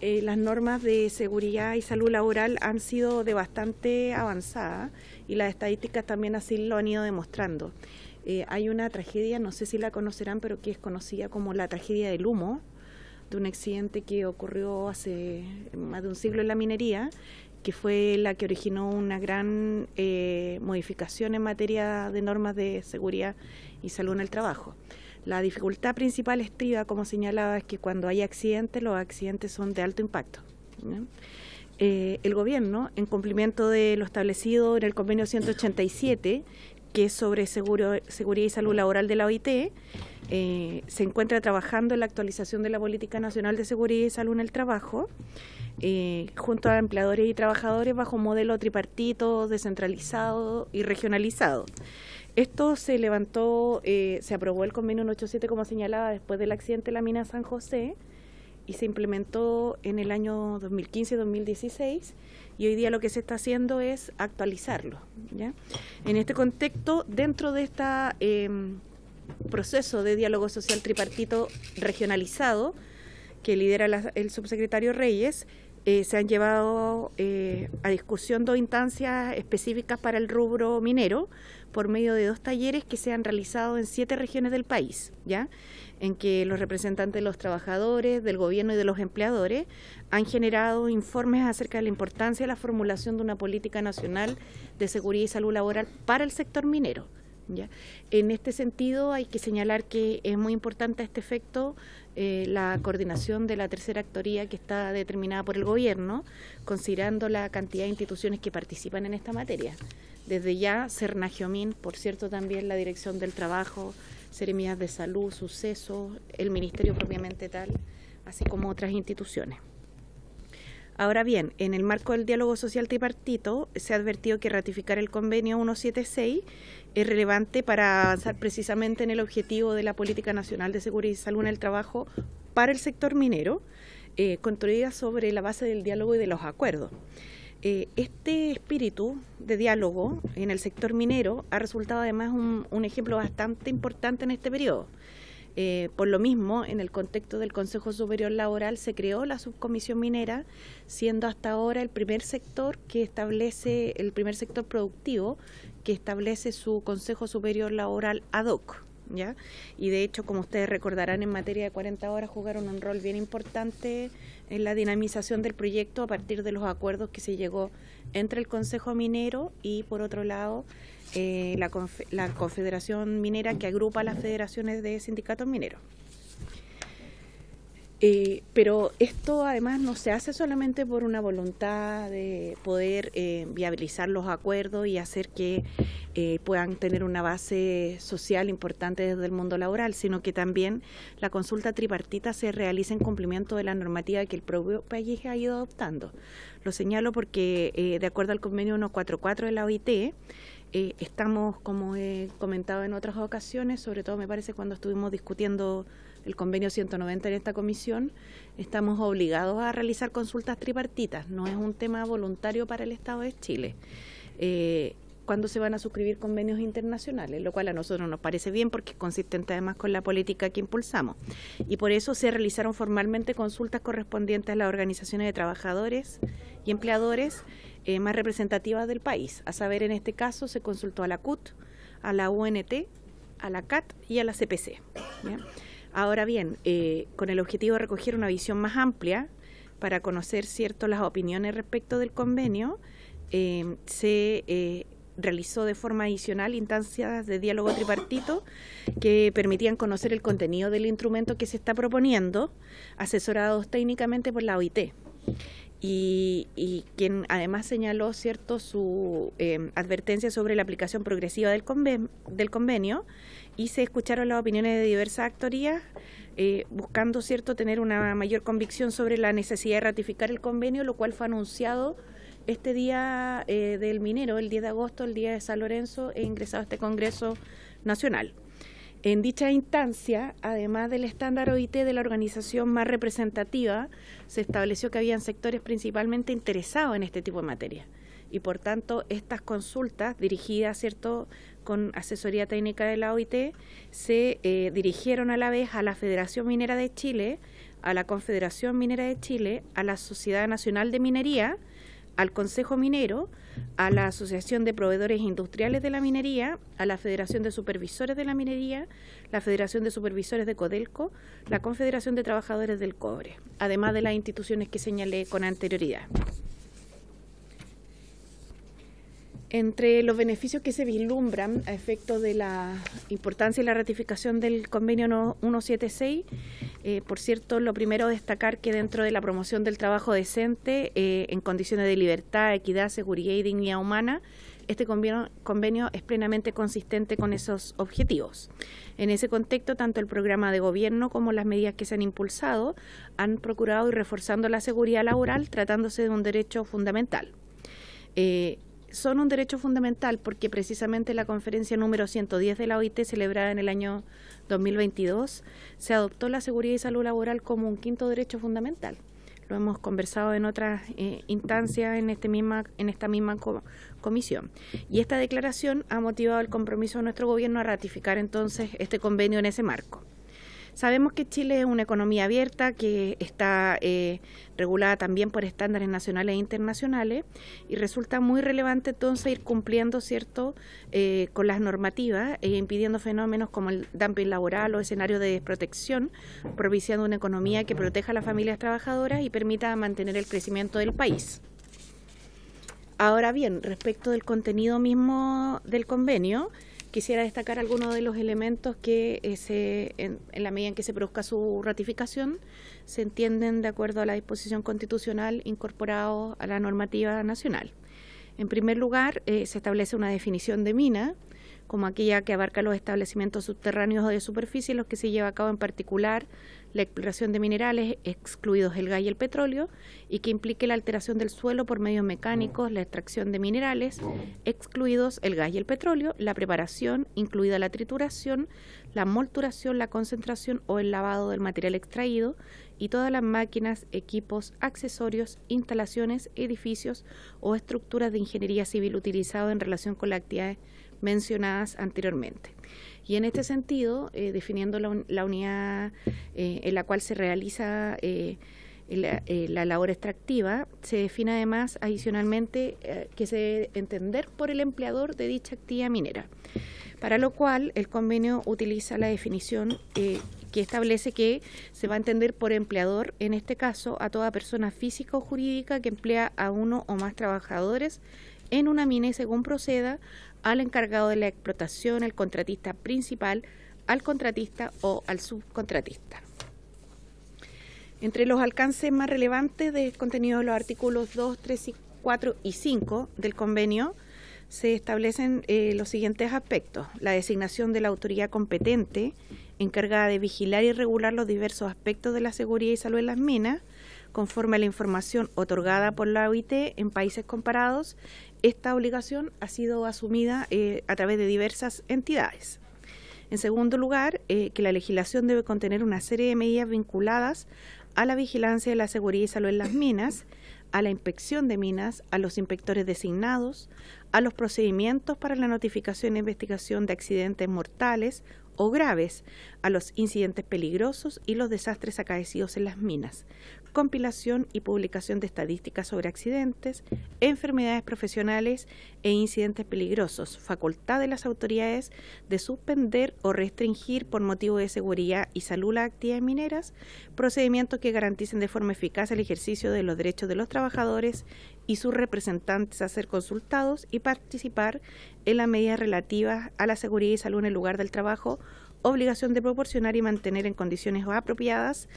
las normas de seguridad y salud laboral han sido de bastante avanzada y las estadísticas también así lo han ido demostrando. Hay una tragedia, no sé si la conocerán, pero que es conocida como la tragedia del humo, de un accidente que ocurrió hace más de un siglo en la minería, que fue la que originó una gran modificación en materia de normas de seguridad y salud en el trabajo. La dificultad principal estriba, como señalaba, es que cuando hay accidentes, los accidentes son de alto impacto, ¿no? El gobierno, en cumplimiento de lo establecido en el convenio 187, que es sobre seguridad y salud laboral de la OIT, se encuentra trabajando en la actualización de la Política Nacional de Seguridad y Salud en el Trabajo, junto a empleadores y trabajadores bajo un modelo tripartito, descentralizado y regionalizado. Esto se levantó, se aprobó el convenio 187, como señalaba, después del accidente de la mina San José, y se implementó en el año 2015-2016, y hoy día lo que se está haciendo es actualizarlo, ¿ya? En este contexto, dentro de este proceso de diálogo social tripartito regionalizado que lidera el subsecretario Reyes, se han llevado a discusión 2 instancias específicas para el rubro minero por medio de 2 talleres que se han realizado en 7 regiones del país, ¿ya? En que los representantes de los trabajadores, del gobierno y de los empleadores han generado informes acerca de la importancia de la formulación de una política nacional de seguridad y salud laboral para el sector minero, ¿ya? En este sentido hay que señalar que es muy importante a este efecto la coordinación de la tercera actoría que está determinada por el gobierno, considerando la cantidad de instituciones que participan en esta materia. Desde ya, Sernagiomín, por cierto, también la Dirección del Trabajo, Seremías de Salud, Sucesos, el Ministerio propiamente tal, así como otras instituciones. Ahora bien, en el marco del diálogo social tripartito se ha advertido que ratificar el convenio 176 es relevante para avanzar precisamente en el objetivo de la Política Nacional de Seguridad y Salud en el Trabajo para el sector minero, construida sobre la base del diálogo y de los acuerdos. Este espíritu de diálogo en el sector minero ha resultado además un ejemplo bastante importante en este periodo. Por lo mismo, en el contexto del Consejo Superior Laboral se creó la subcomisión minera, siendo hasta ahora el primer sector productivo que establece su Consejo Superior Laboral ad hoc, ¿ya? Y de hecho, como ustedes recordarán, en materia de 40 horas jugaron un rol bien importante en la dinamización del proyecto a partir de los acuerdos que se llegó entre el Consejo Minero y, por otro lado, la Confederación Minera, que agrupa las federaciones de sindicatos mineros. Pero esto además no se hace solamente por una voluntad de poder viabilizar los acuerdos y hacer que puedan tener una base social importante desde el mundo laboral, sino que también la consulta tripartita se realiza en cumplimiento de la normativa que el propio país ha ido adoptando. Lo señalo porque de acuerdo al convenio 144 de la OIT, estamos, como he comentado en otras ocasiones, sobre todo me parece cuando estuvimos discutiendo el convenio 190 en esta comisión, estamos obligados a realizar consultas tripartitas, no es un tema voluntario para el Estado de Chile. Cuando se van a suscribir convenios internacionales, lo cual a nosotros nos parece bien porque es consistente además con la política que impulsamos. Y por eso se realizaron formalmente consultas correspondientes a las organizaciones de trabajadores y empleadores más representativas del país. A saber, en este caso se consultó a la CUT, a la UNT, a la CAT y a la CPC, ¿ya? Ahora bien, con el objetivo de recoger una visión más amplia para conocer las opiniones respecto del convenio, se realizó de forma adicional instancias de diálogo tripartito que permitían conocer el contenido del instrumento que se está proponiendo, asesorados técnicamente por la OIT. Y quien además señaló su advertencia sobre la aplicación progresiva del convenio, y se escucharon las opiniones de diversas actorías, buscando tener una mayor convicción sobre la necesidad de ratificar el convenio, lo cual fue anunciado este día del minero, el 10 de agosto, el día de San Lorenzo, e ingresado a este Congreso Nacional. En dicha instancia, además del estándar OIT de la organización más representativa, se estableció que habían sectores principalmente interesados en este tipo de materia. Y por tanto, estas consultas dirigidas, con asesoría técnica de la OIT, se dirigieron a la vez a la Federación Minera de Chile, a la Confederación Minera de Chile, a la Sociedad Nacional de Minería, al Consejo Minero, a la Asociación de Proveedores Industriales de la Minería, a la Federación de Supervisores de la Minería, la Federación de Supervisores de Codelco, la Confederación de Trabajadores del Cobre, además de las instituciones que señalé con anterioridad. Entre los beneficios que se vislumbran a efecto de la importancia y la ratificación del convenio 176, por cierto, lo primero destacar que dentro de la promoción del trabajo decente en condiciones de libertad, equidad, seguridad y dignidad humana, este convenio es plenamente consistente con esos objetivos. En ese contexto, tanto el programa de gobierno como las medidas que se han impulsado han procurado ir reforzando la seguridad laboral, tratándose de un derecho fundamental. Son un derecho fundamental porque precisamente la conferencia número 110 de la OIT, celebrada en el año 2022, se adoptó la seguridad y salud laboral como un quinto derecho fundamental. Lo hemos conversado en otras instancias en esta misma comisión. Y esta declaración ha motivado el compromiso de nuestro gobierno a ratificar entonces este convenio en ese marco. Sabemos que Chile es una economía abierta que está regulada también por estándares nacionales e internacionales, y resulta muy relevante entonces ir cumpliendo con las normativas e impidiendo fenómenos como el dumping laboral o escenarios de desprotección, propiciando una economía que proteja a las familias trabajadoras y permita mantener el crecimiento del país. Ahora bien, respecto del contenido mismo del convenio, quisiera destacar algunos de los elementos que en la medida en que se produzca su ratificación se entienden de acuerdo a la disposición constitucional incorporado a la normativa nacional. En primer lugar, se establece una definición de mina como aquella que abarca los establecimientos subterráneos o de superficie en los que se lleva a cabo en particular la exploración de minerales, excluidos el gas y el petróleo, y que implique la alteración del suelo por medios mecánicos, la extracción de minerales, excluidos el gas y el petróleo, la preparación, incluida la trituración, la molturación, la concentración o el lavado del material extraído, y todas las máquinas, equipos, accesorios, instalaciones, edificios o estructuras de ingeniería civil utilizados en relación con las actividades mencionadas anteriormente. Y en este sentido, definiendo la unidad en la cual se realiza la labor extractiva, se define además adicionalmente que se debe entender por el empleador de dicha actividad minera, para lo cual el convenio utiliza la definición que establece que se va a entender por empleador, en este caso, a toda persona física o jurídica que emplea a uno o más trabajadores en una mina y, según proceda, al encargado de la explotación, al contratista principal, al contratista o al subcontratista. Entre los alcances más relevantes del contenido de los artículos 2, 3, 4 y 5 del convenio se establecen los siguientes aspectos: la designación de la autoridad competente encargada de vigilar y regular los diversos aspectos de la seguridad y salud en las minas, conforme a la información otorgada por la OIT en países comparados. Esta obligación ha sido asumida a través de diversas entidades. En segundo lugar, que la legislación debe contener una serie de medidas vinculadas a la vigilancia de la seguridad y salud en las minas, a la inspección de minas, a los inspectores designados, a los procedimientos para la notificación e investigación de accidentes mortales o graves, a los incidentes peligrosos y los desastres acaecidos en las minas, compilación y publicación de estadísticas sobre accidentes, enfermedades profesionales e incidentes peligrosos, facultad de las autoridades de suspender o restringir por motivo de seguridad y salud las actividades mineras, procedimientos que garanticen de forma eficaz el ejercicio de los derechos de los trabajadores y sus representantes a ser consultados y participar en las medidas relativas a la seguridad y salud en el lugar del trabajo, obligación de proporcionar y mantener en condiciones apropiadas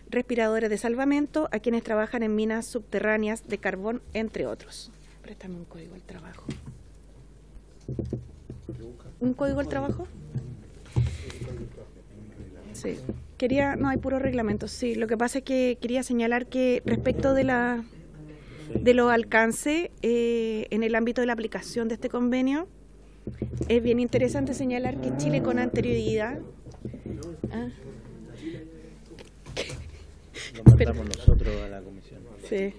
respiradores de salvamento a quienes trabajan en minas subterráneas de carbón, entre otros. Préstame un código del trabajo. ¿Un código del trabajo? Sí. No, hay puro reglamento. Sí, lo que pasa es que quería señalar que respecto de los alcances en el ámbito de la aplicación de este convenio, es bien interesante señalar que Chile con anterioridad... Lo mandamos nosotros a la comisión. Sí,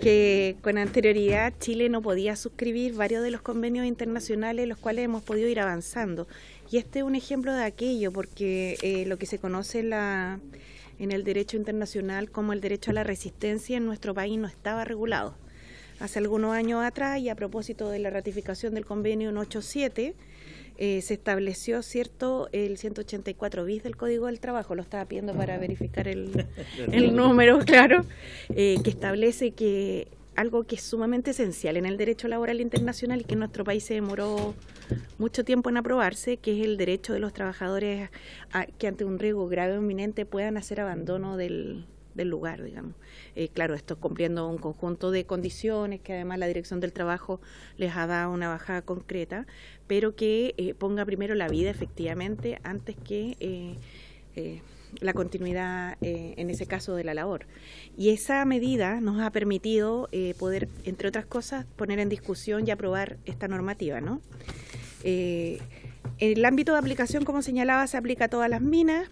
que con anterioridad Chile no podía suscribir varios de los convenios internacionales los cuales hemos podido ir avanzando. Y este es un ejemplo de aquello, porque lo que se conoce en el derecho internacional como el derecho a la resistencia en nuestro país no estaba regulado. Hace algunos años atrás, y a propósito de la ratificación del convenio 187, se estableció, ¿cierto?, el 184 bis del Código del Trabajo, lo estaba pidiendo para verificar el número, claro, que establece que algo que es sumamente esencial en el derecho laboral internacional y que en nuestro país se demoró mucho tiempo en aprobarse, que es el derecho de los trabajadores a que ante un riesgo grave o inminente puedan hacer abandono del lugar, digamos. Claro, esto cumpliendo un conjunto de condiciones que además la Dirección del Trabajo les ha dado una bajada concreta, pero que ponga primero la vida efectivamente antes que la continuidad en ese caso de la labor. Y esa medida nos ha permitido poder, entre otras cosas, poner en discusión y aprobar esta normativa, ¿no? El ámbito de aplicación, como señalaba, se aplica a todas las minas.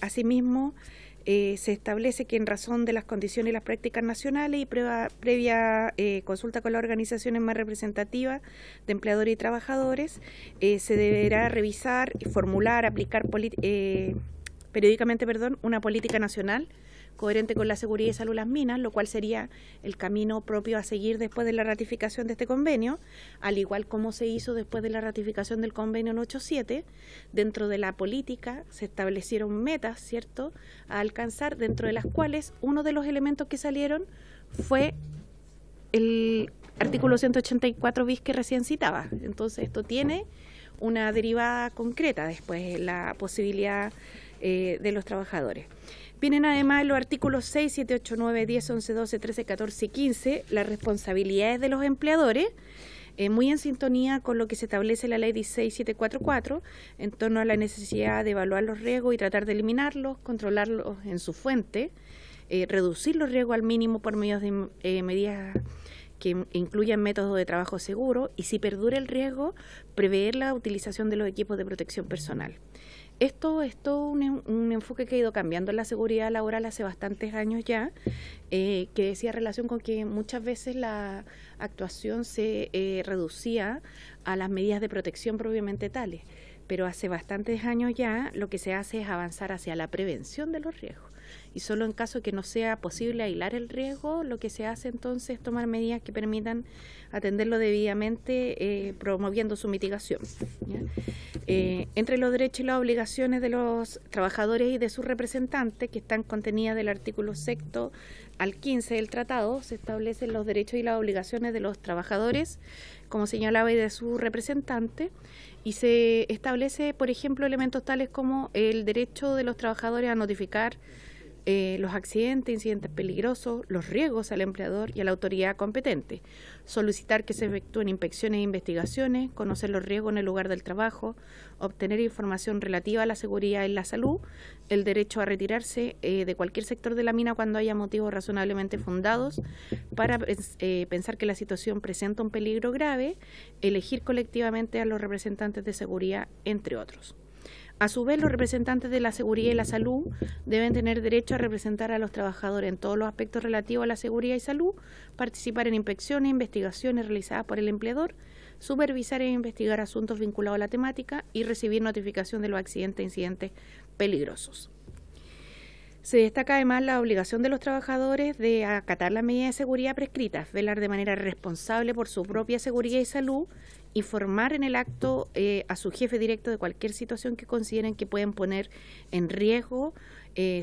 Asimismo, se establece que en razón de las condiciones y las prácticas nacionales y previa consulta con las organizaciones más representativas de empleadores y trabajadores, se deberá revisar, formular, aplicar periódicamente una política nacional coherente con la seguridad y salud de las minas, lo cual sería el camino propio a seguir después de la ratificación de este convenio, al igual como se hizo después de la ratificación del convenio 187. Dentro de la política se establecieron metas, ¿cierto?, a alcanzar, dentro de las cuales uno de los elementos que salieron fue el artículo 184 bis que recién citaba. Entonces esto tiene una derivada concreta después, la posibilidad de los trabajadores. Vienen además los artículos 6, 7, 8, 9, 10, 11, 12, 13, 14 y 15, las responsabilidades de los empleadores, muy en sintonía con lo que se establece en la ley 16744, en torno a la necesidad de evaluar los riesgos y tratar de eliminarlos, controlarlos en su fuente, reducir los riesgos al mínimo por medio de medidas que incluyan métodos de trabajo seguro y, si perdura el riesgo, prever la utilización de los equipos de protección personal. Esto es todo un enfoque que ha ido cambiando en la seguridad laboral hace bastantes años ya, que decía relación con que muchas veces la actuación se reducía a las medidas de protección propiamente tales, pero hace bastantes años ya lo que se hace es avanzar hacia la prevención de los riesgos. Y solo en caso que no sea posible aislar el riesgo, lo que se hace entonces es tomar medidas que permitan atenderlo debidamente, promoviendo su mitigación, ¿ya? Entre los derechos y las obligaciones de los trabajadores y de sus representantes, que están contenidas del artículo 6 al 15 del tratado, se establecen los derechos y las obligaciones de los trabajadores, como señalaba, y de sus representantes, y se establece, por ejemplo, elementos tales como el derecho de los trabajadores a notificar los accidentes, incidentes peligrosos, los riesgos al empleador y a la autoridad competente, solicitar que se efectúen inspecciones e investigaciones, conocer los riesgos en el lugar del trabajo, obtener información relativa a la seguridad y la salud, el derecho a retirarse de cualquier sector de la mina cuando haya motivos razonablemente fundados para pensar que la situación presenta un peligro grave, elegir colectivamente a los representantes de seguridad, entre otros. A su vez, los representantes de la seguridad y la salud deben tener derecho a representar a los trabajadores en todos los aspectos relativos a la seguridad y salud, participar en inspecciones e investigaciones realizadas por el empleador, supervisar e investigar asuntos vinculados a la temática y recibir notificación de los accidentes e incidentes peligrosos. Se destaca además la obligación de los trabajadores de acatar las medidas de seguridad prescritas, velar de manera responsable por su propia seguridad y salud, informar en el acto a su jefe directo de cualquier situación que consideren que pueden poner en riesgo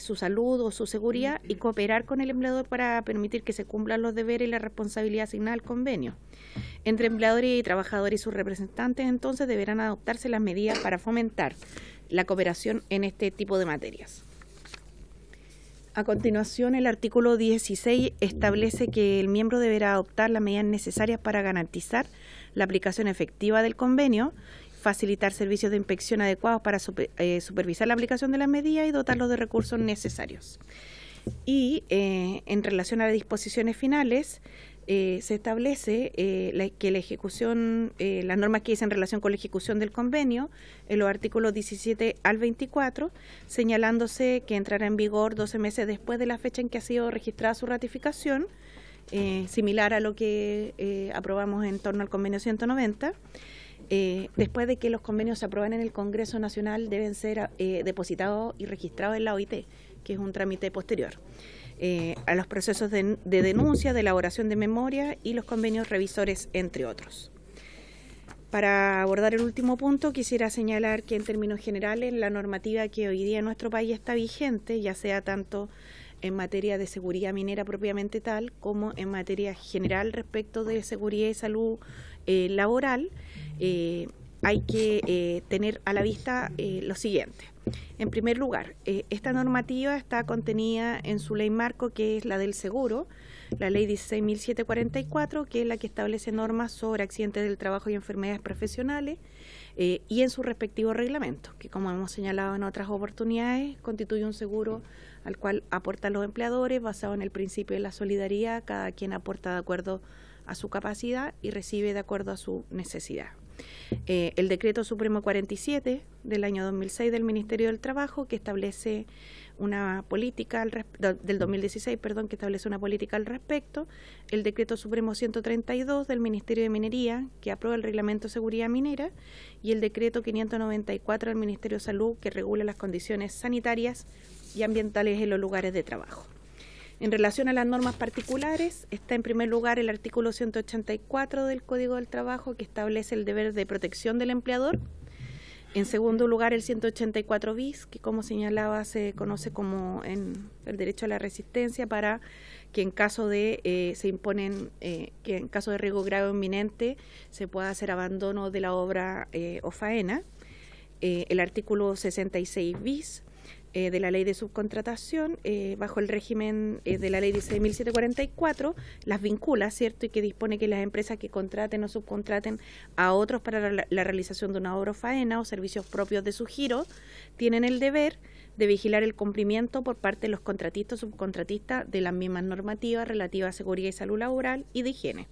su salud o su seguridad y cooperar con el empleador para permitir que se cumplan los deberes y la responsabilidad asignada al convenio. Entre empleadores y trabajadores y sus representantes, entonces, deberán adoptarse las medidas para fomentar la cooperación en este tipo de materias. A continuación, el artículo 16 establece que el miembro deberá adoptar las medidas necesarias para garantizar la aplicación efectiva del convenio, facilitar servicios de inspección adecuados para supervisar la aplicación de las medidas y dotarlos de recursos necesarios. Y en relación a las disposiciones finales, se establece que la ejecución, las normas que dicen en relación con la ejecución del convenio, en los artículos 17 al 24, señalándose que entrará en vigor 12 meses después de la fecha en que ha sido registrada su ratificación, similar a lo que aprobamos en torno al convenio 190. Después de que los convenios se aprueben en el Congreso Nacional, deben ser depositados y registrados en la OIT, que es un trámite posterior. A los procesos de denuncia, de elaboración de memoria y los convenios revisores, entre otros. Para abordar el último punto, quisiera señalar que en términos generales la normativa que hoy día en nuestro país está vigente, ya sea tanto en materia de seguridad minera propiamente tal, como en materia general respecto de seguridad y salud laboral, hay que tener a la vista lo siguiente. En primer lugar, esta normativa está contenida en su ley marco, que es la del seguro, la ley 16.744, que es la que establece normas sobre accidentes del trabajo y enfermedades profesionales, y en su respectivo reglamento, que, como hemos señalado en otras oportunidades, constituye un seguro al cual aportan los empleadores basado en el principio de la solidaridad. Cada quien aporta de acuerdo a su capacidad y recibe de acuerdo a su necesidad. El Decreto Supremo 47 del año 2006 del Ministerio del Trabajo, que establece una política del 2016, que establece una política al respecto. El Decreto Supremo 132 del Ministerio de Minería, que aprueba el Reglamento de Seguridad Minera, y el Decreto 594 del Ministerio de Salud, que regula las condiciones sanitarias y ambientales en los lugares de trabajo. En relación a las normas particulares, está en primer lugar el artículo 184 del Código del Trabajo, que establece el deber de protección del empleador. En segundo lugar, el 184 bis, que, como señalaba, se conoce como en el derecho a la resistencia, para que en caso de que en caso de riesgo grave o inminente se pueda hacer abandono de la obra o faena. El artículo 66 bis de la ley de subcontratación, bajo el régimen de la ley 16.744, las vincula, ¿cierto? Y que dispone que las empresas que contraten o subcontraten a otros para la realización de una obra o faena o servicios propios de su giro, tienen el deber de vigilar el cumplimiento por parte de los contratistas o subcontratistas de las mismas normativas relativas a seguridad y salud laboral y de higiene.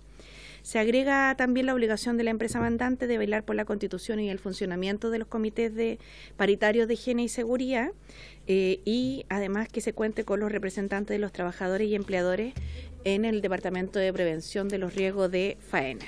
Se agrega también la obligación de la empresa mandante de velar por la constitución y el funcionamiento de los comités paritarios de higiene y seguridad, y además que se cuente con los representantes de los trabajadores y empleadores en el Departamento de Prevención de los Riesgos de faena.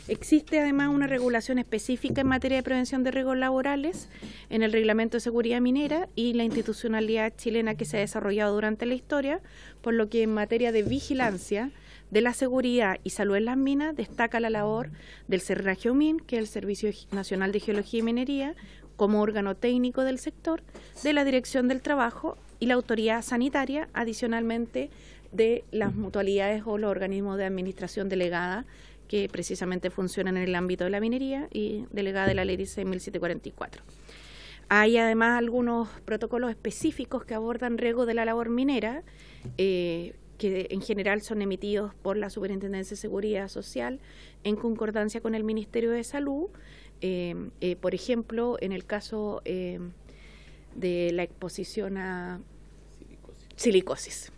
Existe además una regulación específica en materia de prevención de riesgos laborales en el Reglamento de Seguridad Minera y la institucionalidad chilena que se ha desarrollado durante la historia, por lo que en materia de vigilancia de la seguridad y salud en las minas destaca la labor del SERNAGEOMIN, que es el Servicio Nacional de Geología y Minería, como órgano técnico del sector, de la Dirección del Trabajo y la Autoridad Sanitaria, adicionalmente de las mutualidades o los organismos de administración delegada que precisamente funcionan en el ámbito de la minería y delegada de la ley 16.744. Hay además algunos protocolos específicos que abordan riesgos de la labor minera, que en general son emitidos por la Superintendencia de Seguridad Social en concordancia con el Ministerio de Salud. Por ejemplo, en el caso de la exposición a silicosis.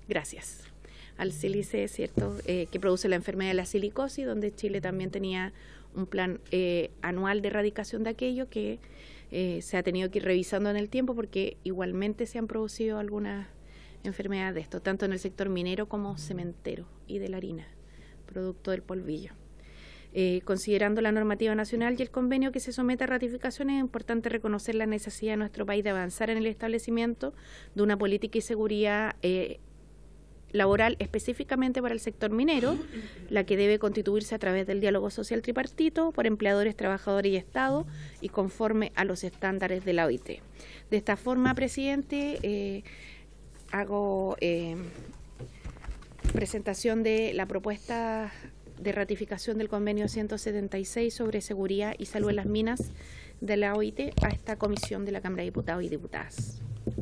Gracias. Al sílice, ¿cierto? Que produce la enfermedad de la silicosis, donde Chile también tenía un plan anual de erradicación de aquello que se ha tenido que ir revisando en el tiempo, porque igualmente se han producido algunas enfermedades de esto, tanto en el sector minero como cementero y de la harina, producto del polvillo. Considerando la normativa nacional y el convenio que se somete a ratificación, es importante reconocer la necesidad de nuestro país de avanzar en el establecimiento de una política y seguridad laboral específicamente para el sector minero, la que debe constituirse a través del diálogo social tripartito por empleadores, trabajadores y Estado y conforme a los estándares de la OIT. De esta forma, presidente, hago presentación de la propuesta de ratificación del convenio 176 sobre seguridad y salud en las minas de la OIT a esta comisión de la Cámara de Diputados y Diputadas.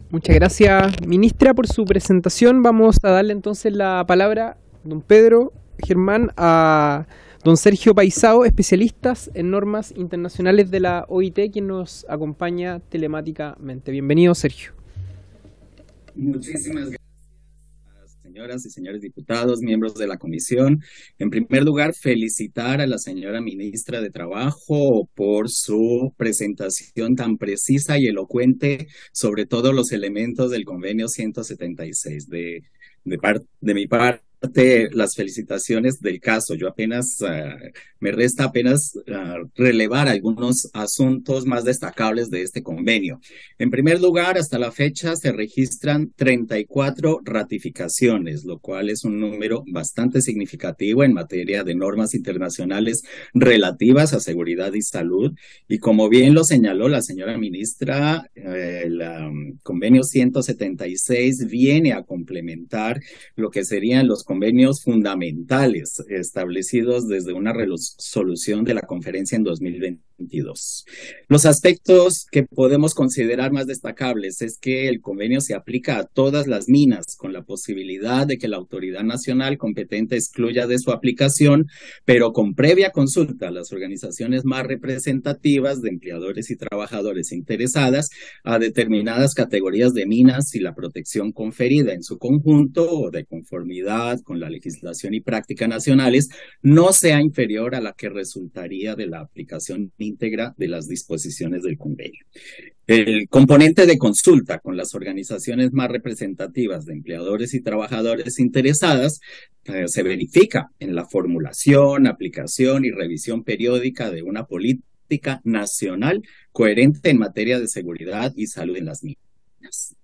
Muchas gracias, ministra, por su presentación. Vamos a darle entonces la palabra, don Pedro Germán, a don Sergio Paisao, especialistas en normas internacionales de la OIT, quien nos acompaña telemáticamente. Bienvenido, Sergio. Muchísimas gracias, señoras y señores diputados, miembros de la comisión. En primer lugar, felicitar a la señora ministra de Trabajo por su presentación tan precisa y elocuente sobre todos los elementos del convenio 176. De mi parte, las felicitaciones del caso. Yo me resta relevar algunos asuntos más destacables de este convenio. En primer lugar, hasta la fecha se registran 34 ratificaciones, lo cual es un número bastante significativo en materia de normas internacionales relativas a seguridad y salud. Y como bien lo señaló la señora ministra, el convenio 176 viene a complementar lo que serían los convenios fundamentales establecidos desde una resolución de la conferencia en 2022. Los aspectos que podemos considerar más destacables es que el convenio se aplica a todas las minas, con la posibilidad de que la autoridad nacional competente excluya de su aplicación, pero con previa consulta a las organizaciones más representativas de empleadores y trabajadores interesadas a determinadas categorías de minas y la protección conferida en su conjunto o de conformidad con la legislación y práctica nacionales no sea inferior a la que resultaría de la aplicación íntegra de las disposiciones del convenio. El componente de consulta con las organizaciones más representativas de empleadores y trabajadores interesadas se verifica en la formulación, aplicación y revisión periódica de una política nacional coherente en materia de seguridad y salud en las minas.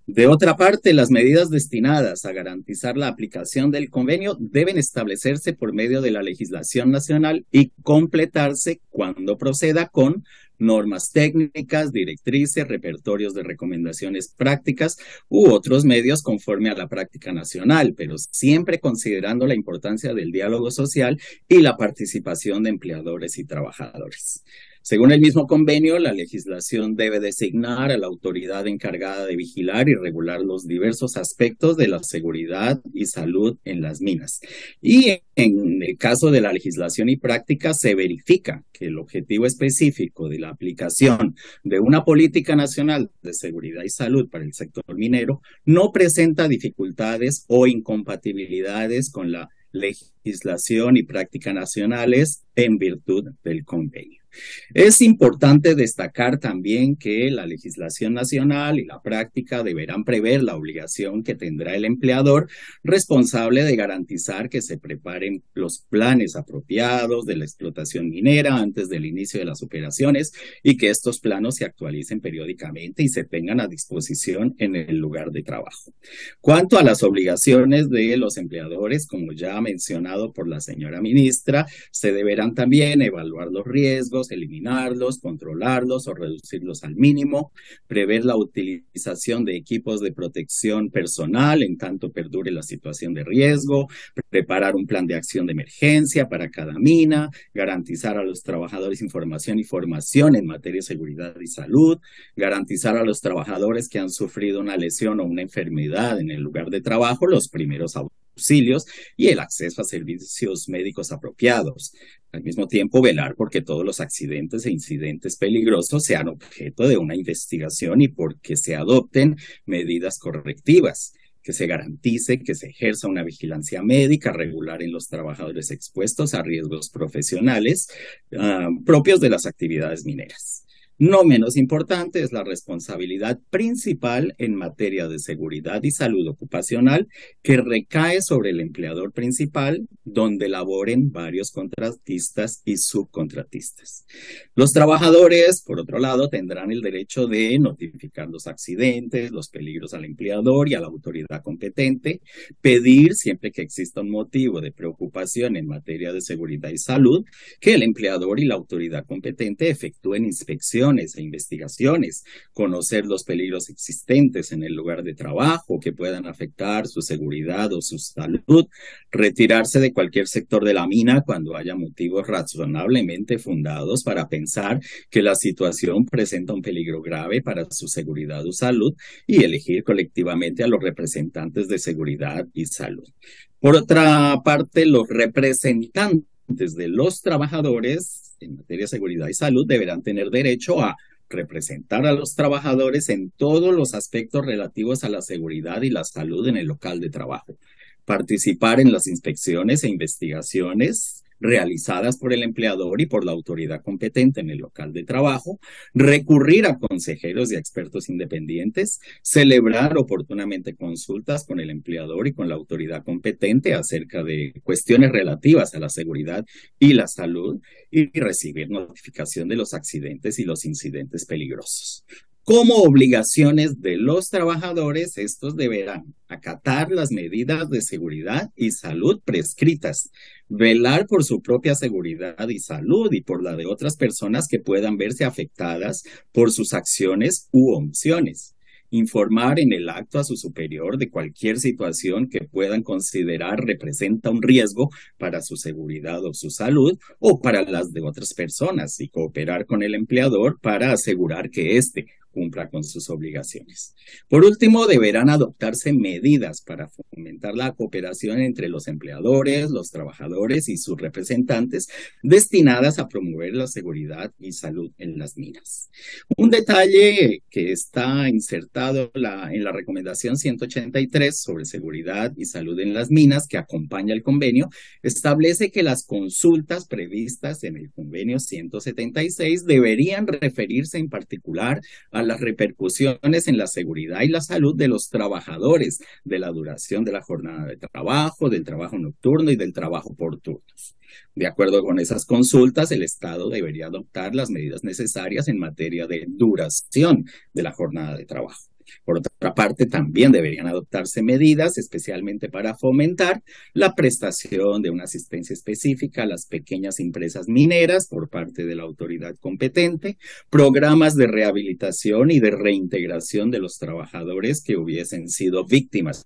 De otra parte, las medidas destinadas a garantizar la aplicación del convenio deben establecerse por medio de la legislación nacional y completarse cuando proceda con normas técnicas, directrices, repertorios de recomendaciones prácticas u otros medios conforme a la práctica nacional, pero siempre considerando la importancia del diálogo social y la participación de empleadores y trabajadores. Según el mismo convenio, la legislación debe designar a la autoridad encargada de vigilar y regular los diversos aspectos de la seguridad y salud en las minas. Y en el caso de la legislación y práctica, se verifica que el objetivo específico de la aplicación de una política nacional de seguridad y salud para el sector minero no presenta dificultades o incompatibilidades con la legislación y práctica nacionales en virtud del convenio. Es importante destacar también que la legislación nacional y la práctica deberán prever la obligación que tendrá el empleador responsable de garantizar que se preparen los planes apropiados de la explotación minera antes del inicio de las operaciones y que estos planos se actualicen periódicamente y se tengan a disposición en el lugar de trabajo. Cuanto a las obligaciones de los empleadores, como ya mencionado por la señora ministra, se deberán también evaluar los riesgos, eliminarlos, controlarlos o reducirlos al mínimo, prever la utilización de equipos de protección personal en tanto perdure la situación de riesgo, preparar un plan de acción de emergencia para cada mina, garantizar a los trabajadores información y formación en materia de seguridad y salud, garantizar a los trabajadores que han sufrido una lesión o una enfermedad en el lugar de trabajo los primeros auxilios y el acceso a servicios médicos apropiados. Al mismo tiempo, velar porque todos los accidentes e incidentes peligrosos sean objeto de una investigación y porque se adopten medidas correctivas, que se garantice que se ejerza una vigilancia médica regular en los trabajadores expuestos a riesgos profesionales propios de las actividades mineras. No menos importante es la responsabilidad principal en materia de seguridad y salud ocupacional que recae sobre el empleador principal, donde laboren varios contratistas y subcontratistas. Los trabajadores, por otro lado, tendrán el derecho de notificar los accidentes, los peligros al empleador y a la autoridad competente, pedir, siempre que exista un motivo de preocupación en materia de seguridad y salud, que el empleador y la autoridad competente efectúen inspecciones e investigaciones, conocer los peligros existentes en el lugar de trabajo que puedan afectar su seguridad o su salud, retirarse de cualquier sector de la mina cuando haya motivos razonablemente fundados para pensar que la situación presenta un peligro grave para su seguridad o salud y elegir colectivamente a los representantes de seguridad y salud. Por otra parte, los representantes de los trabajadores en materia de seguridad y salud deberán tener derecho a representar a los trabajadores en todos los aspectos relativos a la seguridad y la salud en el local de trabajo, participar en las inspecciones e investigaciones realizadas por el empleador y por la autoridad competente en el local de trabajo, recurrir a consejeros y expertos independientes, celebrar oportunamente consultas con el empleador y con la autoridad competente acerca de cuestiones relativas a la seguridad y la salud y recibir notificación de los accidentes y los incidentes peligrosos. Como obligaciones de los trabajadores, estos deberán acatar las medidas de seguridad y salud prescritas, velar por su propia seguridad y salud y por la de otras personas que puedan verse afectadas por sus acciones u omisiones, informar en el acto a su superior de cualquier situación que puedan considerar representa un riesgo para su seguridad o su salud o para las de otras personas y cooperar con el empleador para asegurar que éste cumpla con sus obligaciones. Por último, deberán adoptarse medidas para fomentar la cooperación entre los empleadores, los trabajadores y sus representantes destinadas a promover la seguridad y salud en las minas. Un detalle que está insertado en la recomendación 183 sobre seguridad y salud en las minas que acompaña el convenio establece que las consultas previstas en el convenio 176 deberían referirse en particular a las repercusiones en la seguridad y la salud de los trabajadores, de la duración de la jornada de trabajo, del trabajo nocturno y del trabajo por turnos. De acuerdo con esas consultas, el Estado debería adoptar las medidas necesarias en materia de duración de la jornada de trabajo. Por otra parte, también deberían adoptarse medidas especialmente para fomentar la prestación de una asistencia específica a las pequeñas empresas mineras por parte de la autoridad competente, programas de rehabilitación y de reintegración de los trabajadores que hubiesen sido víctimas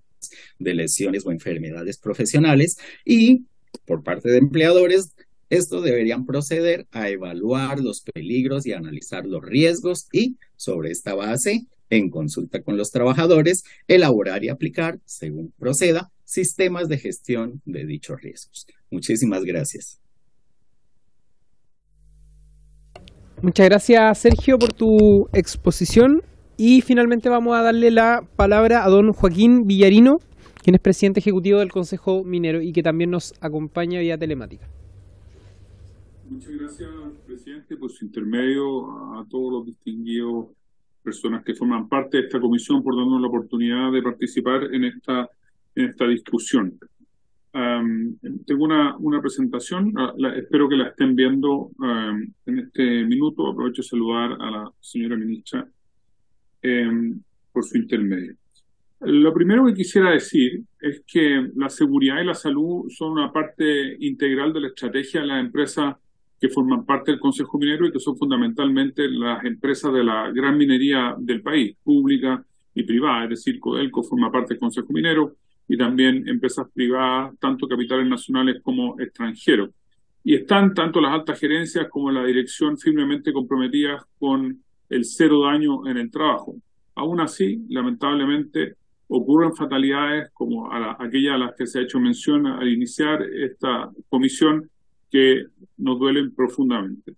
de lesiones o enfermedades profesionales y, por parte de empleadores, estos deberían proceder a evaluar los peligros y analizar los riesgos y, sobre esta base, en consulta con los trabajadores, elaborar y aplicar, según proceda, sistemas de gestión de dichos riesgos. Muchísimas gracias. Muchas gracias, Sergio, por tu exposición. Y finalmente vamos a darle la palabra a don Joaquín Villarino, quien es presidente ejecutivo del Consejo Minero y que también nos acompaña vía telemática. Muchas gracias, presidente, por su intermedio, a todos los distinguidos personas que forman parte de esta comisión por darnos la oportunidad de participar en esta discusión. Tengo una presentación, espero que la estén viendo en este minuto. Aprovecho de saludar a la señora ministra por su intermedio. Lo primero que quisiera decir es que la seguridad y la salud son una parte integral de la estrategia de las empresas que forman parte del Consejo Minero y que son fundamentalmente las empresas de la gran minería del país, pública y privada, es decir, Codelco forma parte del Consejo Minero y también empresas privadas, tanto capitales nacionales como extranjeros. Y están tanto las altas gerencias como la dirección firmemente comprometidas con el cero daño en el trabajo. Aún así, lamentablemente, ocurren fatalidades como aquellas a las que se ha hecho mención al iniciar esta comisión que nos duelen profundamente.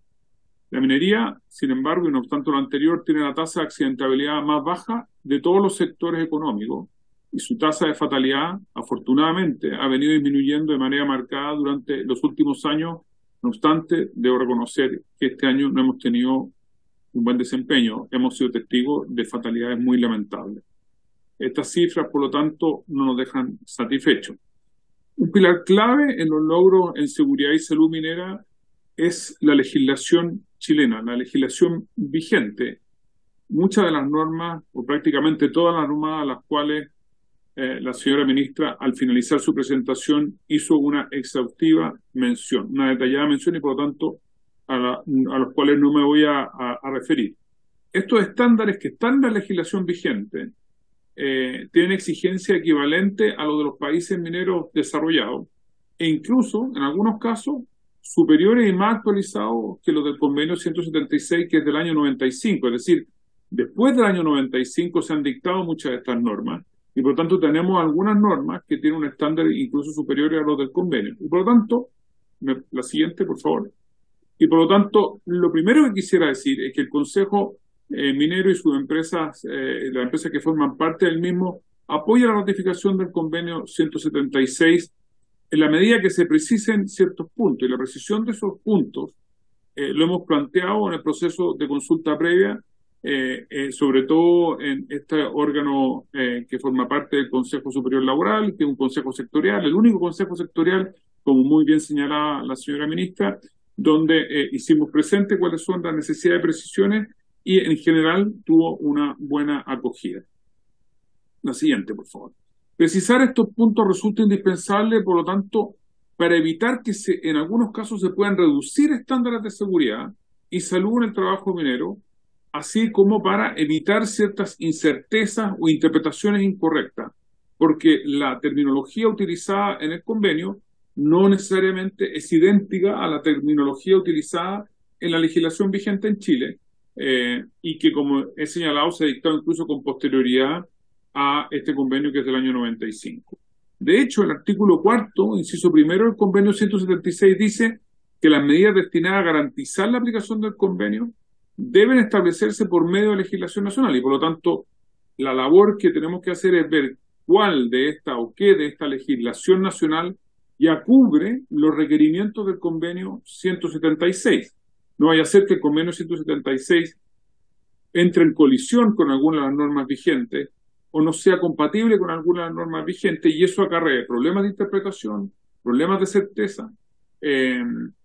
La minería, sin embargo, y no obstante lo anterior, tiene la tasa de accidentabilidad más baja de todos los sectores económicos y su tasa de fatalidad, afortunadamente, ha venido disminuyendo de manera marcada durante los últimos años. No obstante, debo reconocer que este año no hemos tenido un buen desempeño, hemos sido testigos de fatalidades muy lamentables. Estas cifras, por lo tanto, no nos dejan satisfechos. Un pilar clave en los logros en seguridad y salud minera es la legislación chilena, la legislación vigente. Muchas de las normas, o prácticamente todas las normas a las cuales la señora ministra, al finalizar su presentación, hizo una exhaustiva mención, una detallada mención, y por lo tanto a los cuales no me voy a referir. Estos estándares que están en la legislación vigente tienen exigencia equivalente a los de los países mineros desarrollados, e incluso, en algunos casos, superiores y más actualizados que los del convenio 176, que es del año 95. Es decir, después del año 95 se han dictado muchas de estas normas, y por lo tanto tenemos algunas normas que tienen un estándar incluso superior a los del convenio. Y por lo tanto, la siguiente, por favor. Y por lo tanto, lo primero que quisiera decir es que el Consejo Minero y sus empresas, las empresas que forman parte del mismo, apoya la ratificación del convenio 176 en la medida que se precisen ciertos puntos. Y la precisión de esos puntos lo hemos planteado en el proceso de consulta previa, sobre todo en este órgano que forma parte del Consejo Superior Laboral, que es un consejo sectorial, el único consejo sectorial, como muy bien señalaba la señora ministra, donde hicimos presente cuáles son las necesidades de precisiones, y en general tuvo una buena acogida. La siguiente, por favor. Precisar estos puntos resulta indispensable, por lo tanto, para evitar que en algunos casos se puedan reducir estándares de seguridad y salud en el trabajo minero, así como para evitar ciertas incertezas o interpretaciones incorrectas, porque la terminología utilizada en el convenio no necesariamente es idéntica a la terminología utilizada en la legislación vigente en Chile, y que, como he señalado, se ha dictado incluso con posterioridad a este convenio, que es del año 95. De hecho, el artículo 4, inciso primero del convenio 176 dice que las medidas destinadas a garantizar la aplicación del convenio deben establecerse por medio de legislación nacional, y por lo tanto la labor que tenemos que hacer es ver cuál de esta o qué de esta legislación nacional ya cubre los requerimientos del convenio 176. No vaya a ser que el convenio 176 entre en colisión con alguna de las normas vigentes o no sea compatible con alguna de las normas vigentes, y eso acarrea problemas de interpretación, problemas de certeza,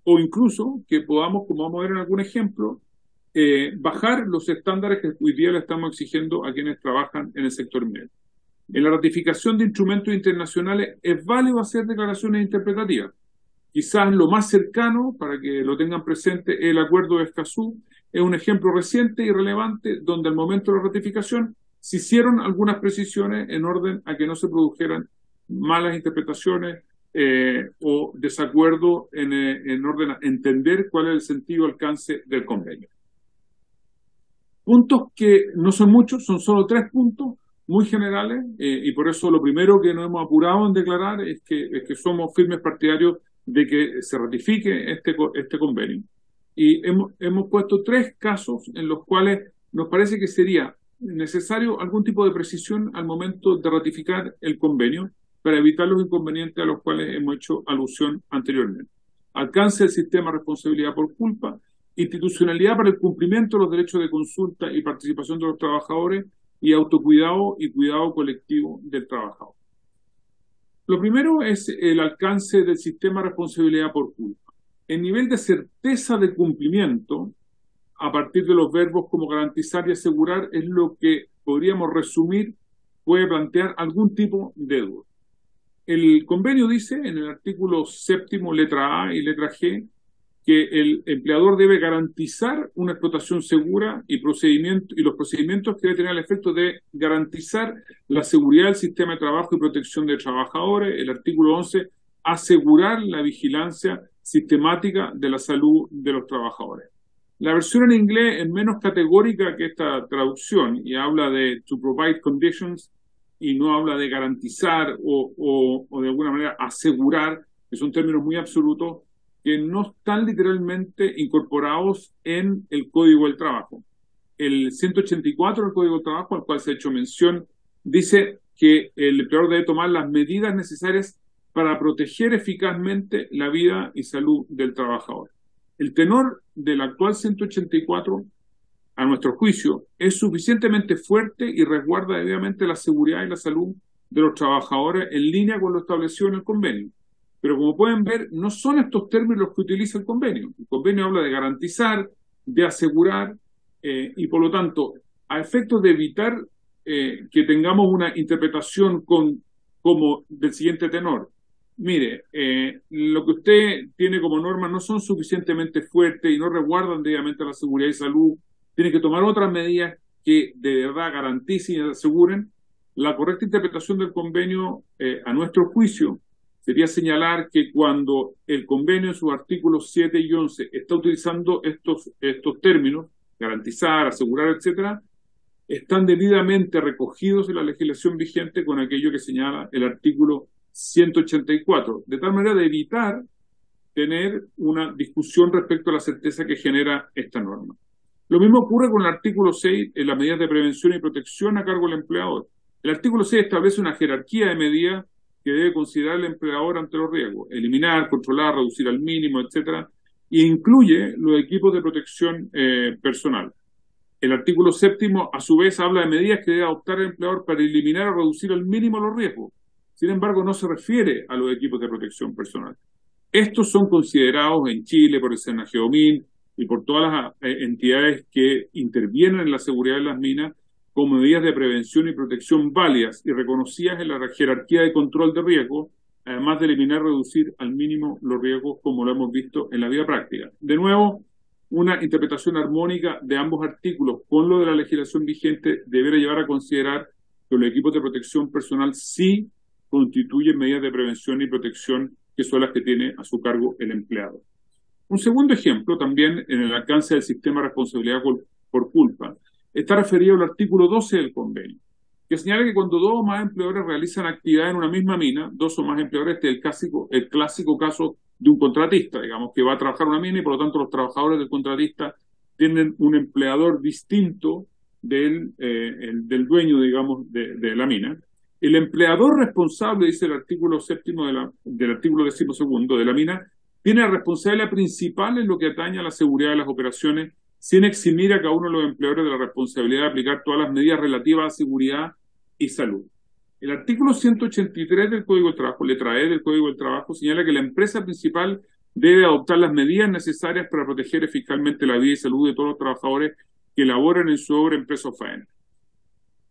o incluso que podamos, como vamos a ver en algún ejemplo, bajar los estándares que hoy día le estamos exigiendo a quienes trabajan en el sector minero. En la ratificación de instrumentos internacionales es válido hacer declaraciones interpretativas. Quizás lo más cercano, para que lo tengan presente, el acuerdo de Escazú es un ejemplo reciente y relevante donde al momento de la ratificación se hicieron algunas precisiones en orden a que no se produjeran malas interpretaciones o desacuerdo en orden a entender cuál es el sentido y alcance del convenio. Puntos que no son muchos, son solo 3 puntos muy generales, y por eso lo primero que nos hemos apurado en declarar es que somos firmes partidarios de que se ratifique este convenio. Y hemos puesto 3 casos en los cuales nos parece que sería necesario algún tipo de precisión al momento de ratificar el convenio para evitar los inconvenientes a los cuales hemos hecho alusión anteriormente. Alcance del sistema de responsabilidad por culpa, institucionalidad para el cumplimiento de los derechos de consulta y participación de los trabajadores, y autocuidado y cuidado colectivo del trabajador. Lo primero es el alcance del sistema de responsabilidad por culpa. El nivel de certeza de cumplimiento, a partir de los verbos como garantizar y asegurar, es lo que podríamos resumir, puede plantear algún tipo de duda. El convenio dice en el artículo 7, letra A y letra G, que el empleador debe garantizar una explotación segura y los procedimientos que debe tener el efecto de garantizar la seguridad del sistema de trabajo y protección de trabajadores. El artículo 11, asegurar la vigilancia sistemática de la salud de los trabajadores. La versión en inglés es menos categórica que esta traducción y habla de to provide conditions y no habla de garantizar o de alguna manera asegurar, que son términos muy absolutos que no están literalmente incorporados en el Código del Trabajo. El 184 del Código del Trabajo, al cual se ha hecho mención, dice que el empleador debe tomar las medidas necesarias para proteger eficazmente la vida y salud del trabajador. El tenor del actual 184 a nuestro juicio, es suficientemente fuerte y resguarda debidamente la seguridad y la salud de los trabajadores en línea con lo establecido en el convenio. Pero como pueden ver, no son estos términos los que utiliza el convenio. El convenio habla de garantizar, de asegurar, y por lo tanto, a efectos de evitar que tengamos una interpretación como del siguiente tenor. Mire, lo que usted tiene como norma no son suficientemente fuertes y no resguardan debidamente la seguridad y salud. Tiene que tomar otras medidas que de verdad garanticen y aseguren. La correcta interpretación del convenio, a nuestro juicio, sería señalar que cuando el convenio en sus artículos 7 y 11 está utilizando estos términos, garantizar, asegurar, etcétera, están debidamente recogidos en la legislación vigente con aquello que señala el artículo 184, de tal manera de evitar tener una discusión respecto a la certeza que genera esta norma. Lo mismo ocurre con el artículo 6 en las medidas de prevención y protección a cargo del empleador. El artículo 6 establece una jerarquía de medidas que debe considerar el empleador ante los riesgos: eliminar, controlar, reducir al mínimo, etcétera, e incluye los equipos de protección personal. El artículo 7, a su vez, habla de medidas que debe adoptar el empleador para eliminar o reducir al mínimo los riesgos. Sin embargo, no se refiere a los equipos de protección personal. Estos son considerados en Chile por el SENAGEOMIN y por todas las entidades que intervienen en la seguridad de las minas como medidas de prevención y protección válidas y reconocidas en la jerarquía de control de riesgo, además de eliminar y reducir al mínimo los riesgos, como lo hemos visto en la vida práctica. De nuevo, una interpretación armónica de ambos artículos con lo de la legislación vigente deberá llevar a considerar que los equipos de protección personal sí constituyen medidas de prevención y protección que son las que tiene a su cargo el empleado. Un segundo ejemplo, también en el alcance del sistema de responsabilidad por culpa, está referido al artículo 12 del convenio, que señala que cuando dos o más empleadores realizan actividad en una misma mina, dos o más empleadores, este es el clásico caso de un contratista, digamos, que va a trabajar en una mina y por lo tanto los trabajadores del contratista tienen un empleador distinto del dueño, digamos, de la mina. El empleador responsable, dice el artículo 7 del artículo 12 de la mina, tiene la responsabilidad principal en lo que atañe a la seguridad de las operaciones, sin eximir a cada uno de los empleadores de la responsabilidad de aplicar todas las medidas relativas a seguridad y salud. El artículo 183 del Código del Trabajo, letra E del Código del Trabajo, señala que la empresa principal debe adoptar las medidas necesarias para proteger eficazmente la vida y salud de todos los trabajadores que laboran en su obra, empresa o faena.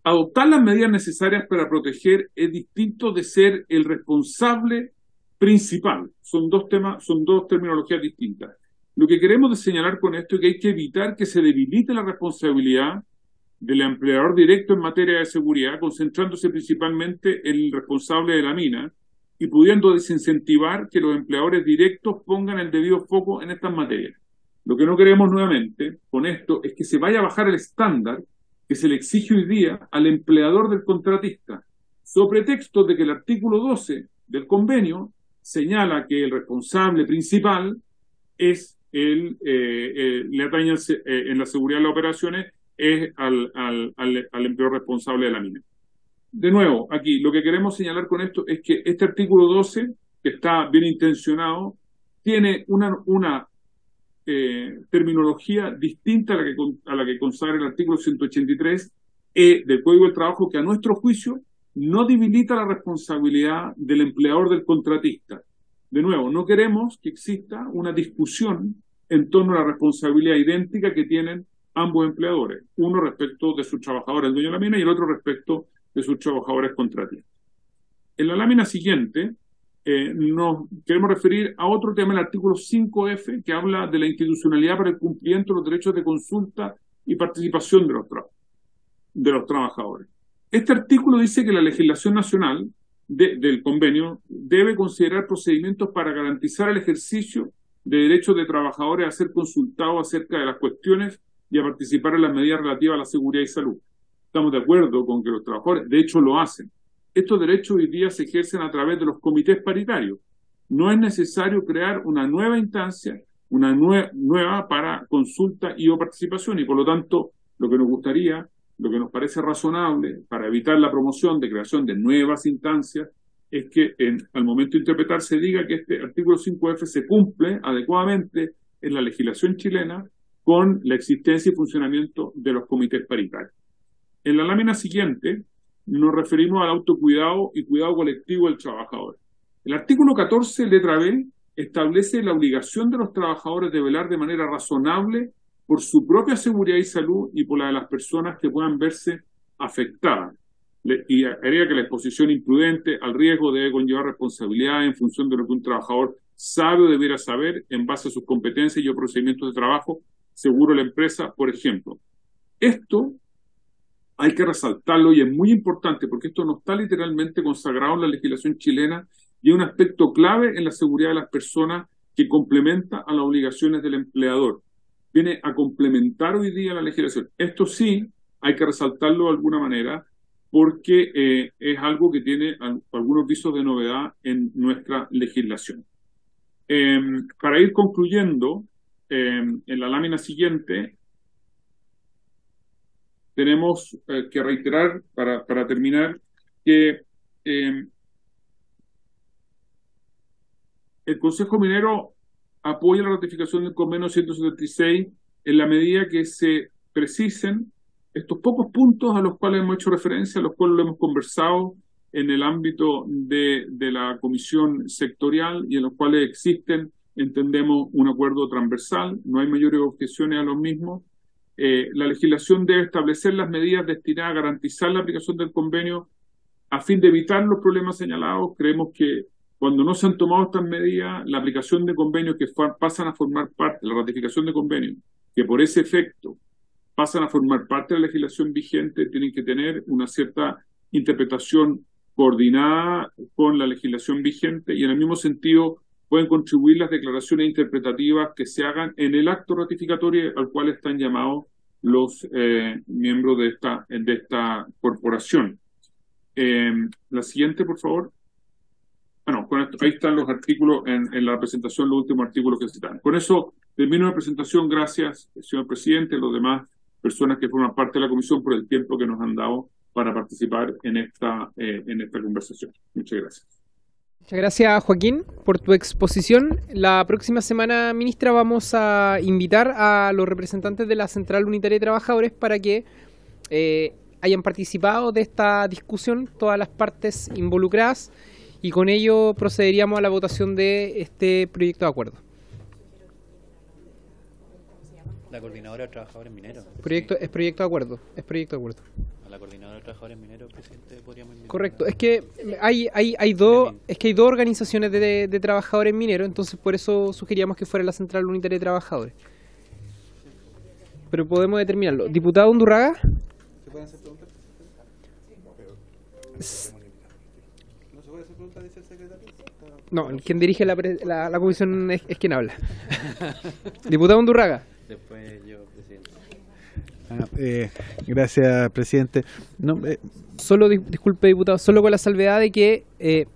Adoptar las medidas necesarias para proteger es distinto de ser el responsable principal. Son dos terminologías distintas. Lo que queremos señalar con esto es que hay que evitar que se debilite la responsabilidad del empleador directo en materia de seguridad, concentrándose principalmente en el responsable de la mina y pudiendo desincentivar que los empleadores directos pongan el debido foco en estas materias. Lo que no queremos nuevamente con esto es que se vaya a bajar el estándar que se le exige hoy día al empleador del contratista, sobre pretexto de que el artículo 12 del convenio señala que el responsable principal es le atañe en la seguridad de las operaciones es al empleador responsable de la mina. De nuevo, aquí lo que queremos señalar con esto es que este artículo 12, que está bien intencionado, tiene una terminología distinta a la que consagra el artículo 183 del Código del Trabajo, que a nuestro juicio no debilita la responsabilidad del empleador del contratista. De nuevo, no queremos que exista una discusión en torno a la responsabilidad idéntica que tienen ambos empleadores, uno respecto de sus trabajadores, el dueño de la mina, y el otro respecto de sus trabajadores contratistas. En la lámina siguiente nos queremos referir a otro tema, el artículo 5F, que habla de la institucionalidad para el cumplimiento de los derechos de consulta y participación de los trabajadores. Este artículo dice que la legislación nacional del convenio debe considerar procedimientos para garantizar el ejercicio de derechos de trabajadores a ser consultados acerca de las cuestiones y a participar en las medidas relativas a la seguridad y salud. Estamos de acuerdo con que los trabajadores, de hecho, lo hacen. Estos derechos hoy día se ejercen a través de los comités paritarios. No es necesario crear una nueva instancia, una nueva para consulta y o participación, y por lo tanto, lo que nos gustaría, lo que nos parece razonable para evitar la promoción de creación de nuevas instancias, es que al momento de interpretar se diga que este artículo 5F se cumple adecuadamente en la legislación chilena con la existencia y funcionamiento de los comités paritarios. En la lámina siguiente nos referimos al autocuidado y cuidado colectivo del trabajador. El artículo 14, letra B, establece la obligación de los trabajadores de velar de manera razonable por su propia seguridad y salud y por la de las personas que puedan verse afectadas. Y agrega que la exposición imprudente al riesgo debe conllevar responsabilidad en función de lo que un trabajador sabe o debiera saber en base a sus competencias y procedimientos de trabajo, seguro la empresa, por ejemplo. Esto hay que resaltarlo y es muy importante porque esto no está literalmente consagrado en la legislación chilena y es un aspecto clave en la seguridad de las personas que complementa a las obligaciones del empleador. Viene a complementar hoy día la legislación. Esto sí hay que resaltarlo de alguna manera porque es algo que tiene algunos visos de novedad en nuestra legislación. Para ir concluyendo, en la lámina siguiente, tenemos que reiterar, para terminar, que el Consejo Minero apoya la ratificación del convenio 176 en la medida que se precisen estos pocos puntos a los cuales hemos hecho referencia, a los cuales lo hemos conversado en el ámbito de la comisión sectorial y en los cuales existen, entendemos, un acuerdo transversal, no hay mayores objeciones a los mismos. La legislación debe establecer las medidas destinadas a garantizar la aplicación del convenio a fin de evitar los problemas señalados. Creemos que cuando no se han tomado estas medidas, la aplicación de convenios que pasan a formar parte, la ratificación de convenios, que por ese efecto pasan a formar parte de la legislación vigente, tienen que tener una cierta interpretación coordinada con la legislación vigente y en el mismo sentido pueden contribuir las declaraciones interpretativas que se hagan en el acto ratificatorio al cual están llamados los miembros de esta corporación. La siguiente, por favor. Bueno, con esto, ahí están los artículos en la presentación, los últimos artículos que se dan. Con eso termino la presentación. Gracias, señor presidente, y los demás personas que forman parte de la comisión por el tiempo que nos han dado para participar en esta conversación. Muchas gracias. Muchas gracias, Joaquín, por tu exposición. La próxima semana, ministra, vamos a invitar a los representantes de la Central Unitaria de Trabajadores para que hayan participado de esta discusión, todas las partes involucradas, y con ello procederíamos a la votación de este proyecto de acuerdo. La coordinadora de trabajadores mineros. Es proyecto de acuerdo. A la coordinadora de trabajadores mineros, presidente, podríamos invitar. Correcto, es que hay dos organizaciones de trabajadores mineros, entonces por eso sugeríamos que fuera la Central Unitaria de Trabajadores. Pero podemos determinarlo. Diputado Undurraga. ¿Se pueden hacer preguntas? ¿No se puede hacer preguntas, dice el secretario? No, quien dirige la comisión es quien habla. Diputado Undurraga. Después yo, presidente. Gracias, presidente. No, solo, disculpe, diputado, solo con la salvedad de que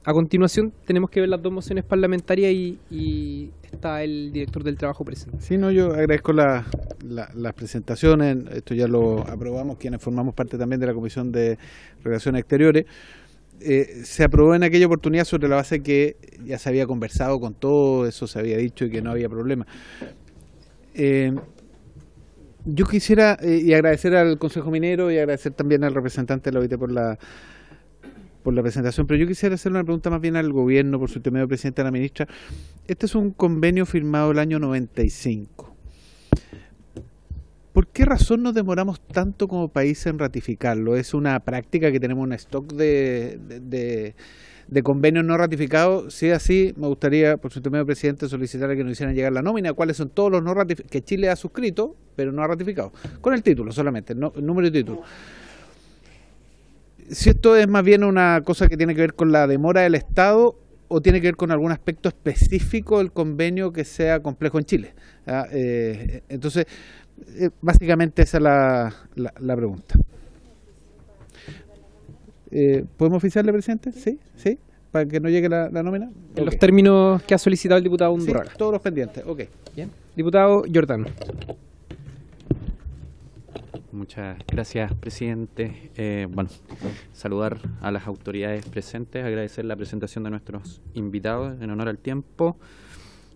a continuación tenemos que ver las dos mociones parlamentarias y está el director del trabajo presente. Sí, no, yo agradezco las presentaciones. Esto ya lo aprobamos, quienes formamos parte también de la Comisión de Relaciones Exteriores. Se aprobó en aquella oportunidad sobre la base que ya se había conversado con todo, eso se había dicho y que no había problema. Yo quisiera y agradecer al Consejo Minero y agradecer también al representante de la OIT por la presentación, pero yo quisiera hacerle una pregunta más bien al gobierno, por su intermedio, presidente, a la ministra. Este es un convenio firmado el año 95. ¿Por qué razón nos demoramos tanto como país en ratificarlo? ¿Es una práctica que tenemos un stock de convenios no ratificados? Si es así, me gustaría, por su intermedio, presidente, solicitarle que nos hicieran llegar la nómina, cuáles son todos los no ratificados que Chile ha suscrito, pero no ha ratificado, con el título solamente, el número de título. Si esto es más bien una cosa que tiene que ver con la demora del Estado o tiene que ver con algún aspecto específico del convenio que sea complejo en Chile. Entonces, básicamente esa es la pregunta. ¿Podemos oficiarle, presidente? ¿Sí? ¿Sí? ¿Para que no llegue la nómina? En los términos que ha solicitado el diputado Undurraga. Sí, todos los pendientes. Ok. Bien. Diputado Giordano. Muchas gracias, presidente. Saludar a las autoridades presentes, agradecer la presentación de nuestros invitados en honor al tiempo.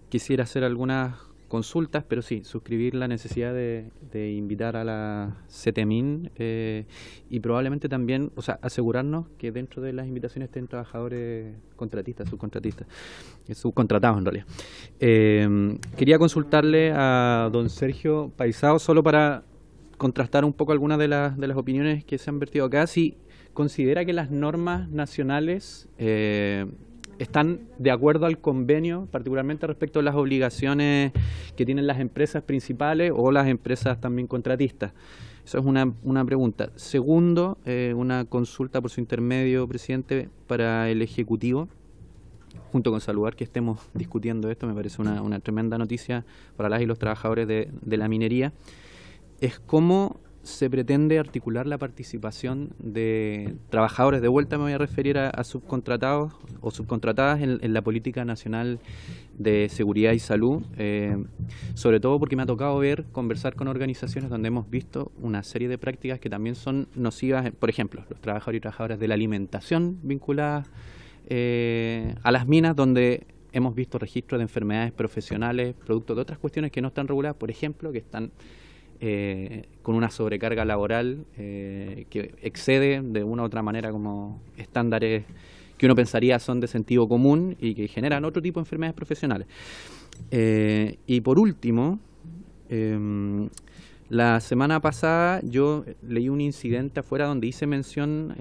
Quisiera hacer algunas consultas, pero sí, suscribir la necesidad de invitar a la CETEMIN y probablemente también, o sea, asegurarnos que dentro de las invitaciones estén trabajadores contratistas, subcontratados en realidad. Quería consultarle a don Sergio Paisao, solo para contrastar un poco algunas de las opiniones que se han vertido acá, si considera que las normas nacionales están de acuerdo al convenio, particularmente respecto a las obligaciones que tienen las empresas principales o las empresas también contratistas. Eso es una pregunta. Segundo, una consulta por su intermedio, presidente, para el Ejecutivo, junto con saludar que estemos discutiendo esto, me parece una tremenda noticia para las y los trabajadores de la minería, es cómo se pretende articular la participación de trabajadores, de vuelta me voy a referir a subcontratados o subcontratadas en la política nacional de seguridad y salud, sobre todo porque me ha tocado conversar con organizaciones donde hemos visto una serie de prácticas que también son nocivas, por ejemplo, los trabajadores y trabajadoras de la alimentación vinculadas a las minas, donde hemos visto registros de enfermedades profesionales, producto de otras cuestiones que no están reguladas, por ejemplo, que están con una sobrecarga laboral que excede de una u otra manera como estándares que uno pensaría son de sentido común y que generan otro tipo de enfermedades profesionales. Y por último, la semana pasada yo leí un incidente afuera donde hice mención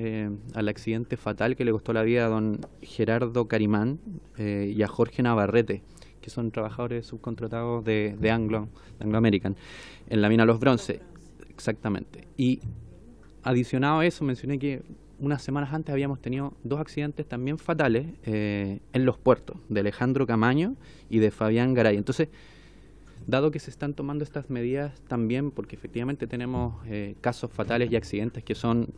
al accidente fatal que le costó la vida a don Gerardo Carimán y a Jorge Navarrete, que son trabajadores subcontratados de Anglo American, en la mina Los Bronces, exactamente. Y adicionado a eso, mencioné que unas semanas antes habíamos tenido 2 accidentes también fatales en los puertos, de Alejandro Camaño y de Fabián Garay. Entonces, dado que se están tomando estas medidas también, porque efectivamente tenemos casos fatales y accidentes que son